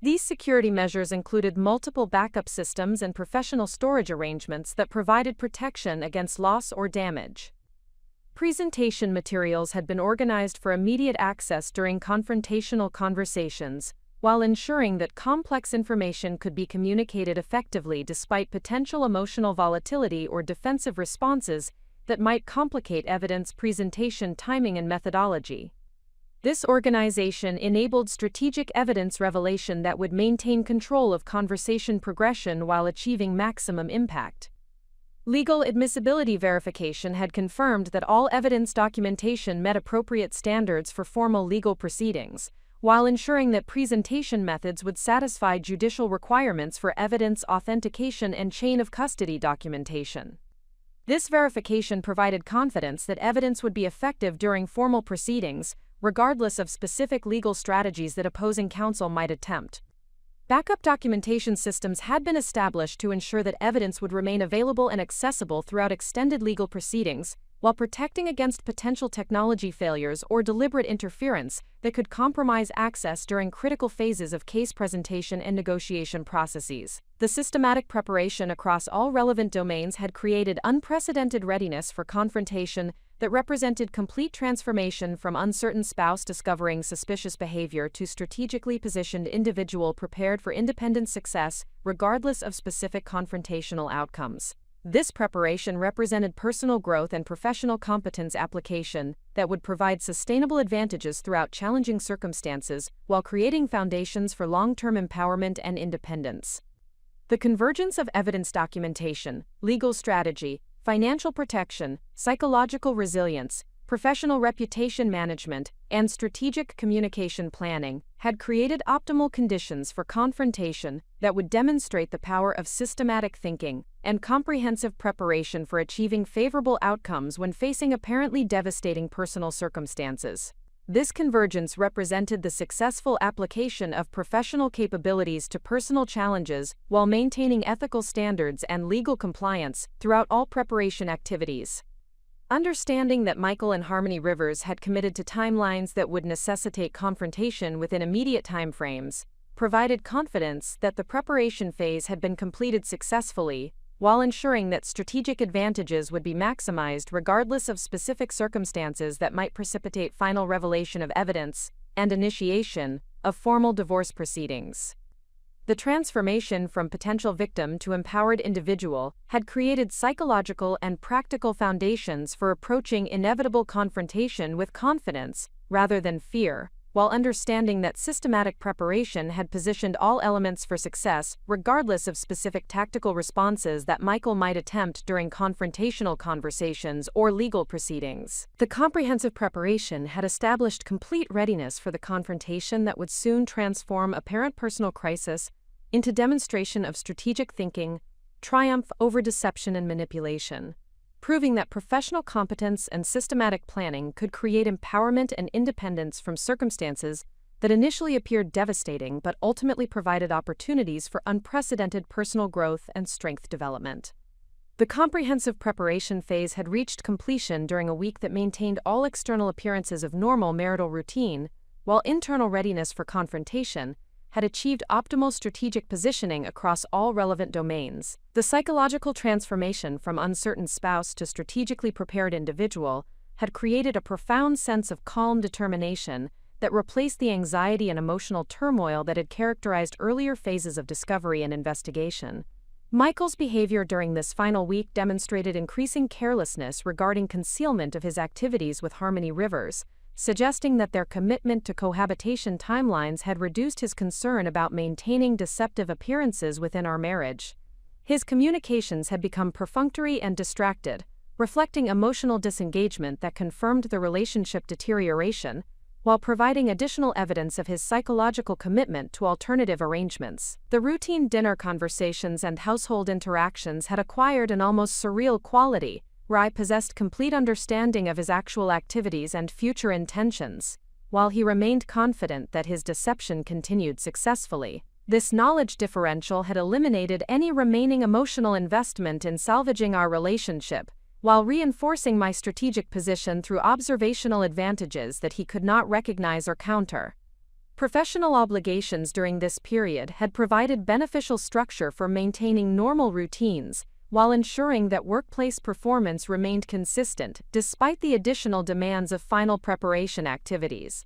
These security measures included multiple backup systems and professional storage arrangements that provided protection against loss or damage. Presentation materials had been organized for immediate access during confrontational conversations, while ensuring that complex information could be communicated effectively despite potential emotional volatility or defensive responses that might complicate evidence presentation timing and methodology. This organization enabled strategic evidence revelation that would maintain control of conversation progression while achieving maximum impact. Legal admissibility verification had confirmed that all evidence documentation met appropriate standards for formal legal proceedings, while ensuring that presentation methods would satisfy judicial requirements for evidence authentication and chain of custody documentation. This verification provided confidence that evidence would be effective during formal proceedings, regardless of specific legal strategies that opposing counsel might attempt. Backup documentation systems had been established to ensure that evidence would remain available and accessible throughout extended legal proceedings, while protecting against potential technology failures or deliberate interference that could compromise access during critical phases of case presentation and negotiation processes. The systematic preparation across all relevant domains had created unprecedented readiness for confrontation that represented complete transformation from uncertain spouse discovering suspicious behavior to strategically positioned individual prepared for independent success, regardless of specific confrontational outcomes. This preparation represented personal growth and professional competence application that would provide sustainable advantages throughout challenging circumstances while creating foundations for long-term empowerment and independence. The convergence of evidence documentation, legal strategy, financial protection, psychological resilience, professional reputation management, and strategic communication planning had created optimal conditions for confrontation that would demonstrate the power of systematic thinking and comprehensive preparation for achieving favorable outcomes when facing apparently devastating personal circumstances. This convergence represented the successful application of professional capabilities to personal challenges while maintaining ethical standards and legal compliance throughout all preparation activities. Understanding that Michael and Harmony Rivers had committed to timelines that would necessitate confrontation within immediate timeframes provided confidence that the preparation phase had been completed successfully, while ensuring that strategic advantages would be maximized regardless of specific circumstances that might precipitate final revelation of evidence and initiation of formal divorce proceedings. The transformation from potential victim to empowered individual had created psychological and practical foundations for approaching inevitable confrontation with confidence rather than fear, while understanding that systematic preparation had positioned all elements for success regardless of specific tactical responses that Michael might attempt during confrontational conversations or legal proceedings. The comprehensive preparation had established complete readiness for the confrontation that would soon transform apparent personal crisis into demonstration of strategic thinking, triumph over deception and manipulation, proving that professional competence and systematic planning could create empowerment and independence from circumstances that initially appeared devastating but ultimately provided opportunities for unprecedented personal growth and strength development. The comprehensive preparation phase had reached completion during a week that maintained all external appearances of normal marital routine, while internal readiness for confrontation had achieved optimal strategic positioning across all relevant domains. The psychological transformation from uncertain spouse to strategically prepared individual had created a profound sense of calm determination that replaced the anxiety and emotional turmoil that had characterized earlier phases of discovery and investigation. Michael's behavior during this final week demonstrated increasing carelessness regarding concealment of his activities with Harmony Rivers, suggesting that their commitment to cohabitation timelines had reduced his concern about maintaining deceptive appearances within our marriage. His communications had become perfunctory and distracted, reflecting emotional disengagement that confirmed the relationship deterioration, while providing additional evidence of his psychological commitment to alternative arrangements. The routine dinner conversations and household interactions had acquired an almost surreal quality, where I possessed complete understanding of his actual activities and future intentions, while he remained confident that his deception continued successfully. This knowledge differential had eliminated any remaining emotional investment in salvaging our relationship, while reinforcing my strategic position through observational advantages that he could not recognize or counter. Professional obligations during this period had provided beneficial structure for maintaining normal routines, while ensuring that workplace performance remained consistent despite the additional demands of final preparation activities.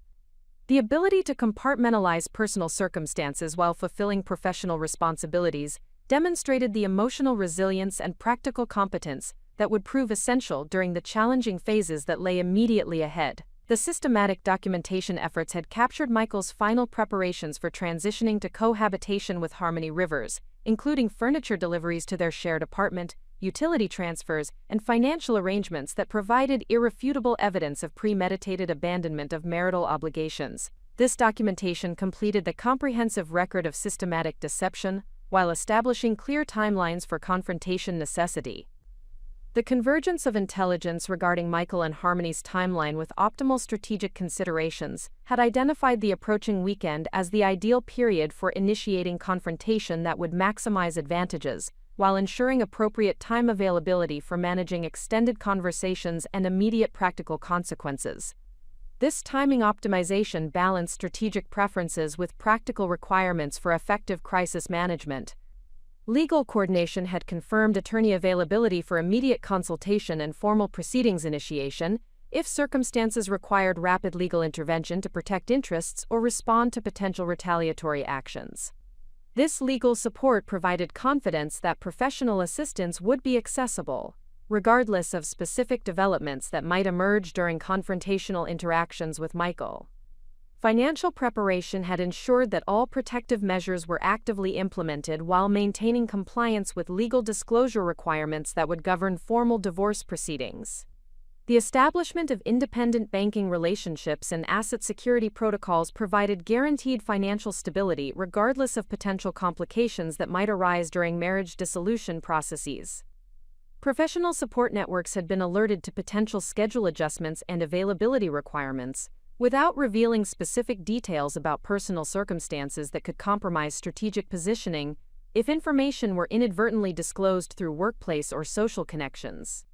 The ability to compartmentalize personal circumstances while fulfilling professional responsibilities demonstrated the emotional resilience and practical competence that would prove essential during the challenging phases that lay immediately ahead. The systematic documentation efforts had captured Michael's final preparations for transitioning to cohabitation with Harmony Rivers, including furniture deliveries to their shared apartment, utility transfers, and financial arrangements that provided irrefutable evidence of premeditated abandonment of marital obligations. This documentation completed the comprehensive record of systematic deception, while establishing clear timelines for confrontation necessity. The convergence of intelligence regarding Michael and Harmony's timeline with optimal strategic considerations had identified the approaching weekend as the ideal period for initiating confrontation that would maximize advantages, while ensuring appropriate time availability for managing extended conversations and immediate practical consequences. This timing optimization balanced strategic preferences with practical requirements for effective crisis management. Legal coordination had confirmed attorney availability for immediate consultation and formal proceedings initiation, if circumstances required rapid legal intervention to protect interests or respond to potential retaliatory actions. This legal support provided confidence that professional assistance would be accessible, regardless of specific developments that might emerge during confrontational interactions with Michael. Financial preparation had ensured that all protective measures were actively implemented while maintaining compliance with legal disclosure requirements that would govern formal divorce proceedings. The establishment of independent banking relationships and asset security protocols provided guaranteed financial stability regardless of potential complications that might arise during marriage dissolution processes. Professional support networks had been alerted to potential schedule adjustments and availability requirements, without revealing specific details about personal circumstances that could compromise strategic positioning if information were inadvertently disclosed through workplace or social connections.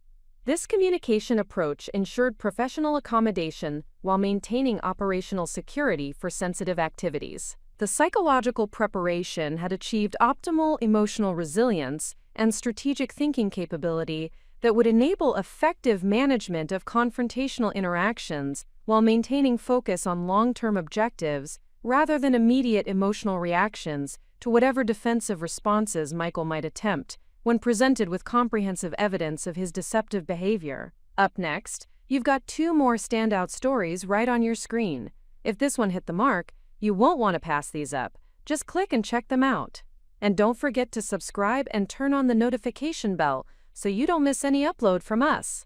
This communication approach ensured professional accommodation while maintaining operational security for sensitive activities. The psychological preparation had achieved optimal emotional resilience and strategic thinking capability that would enable effective management of confrontational interactions while maintaining focus on long-term objectives rather than immediate emotional reactions to whatever defensive responses Michael might attempt when presented with comprehensive evidence of his deceptive behavior. Up next, you've got 2 more standout stories right on your screen. If this one hit the mark, you won't want to pass these up. Just click and check them out. And don't forget to subscribe and turn on the notification bell so you don't miss any upload from us.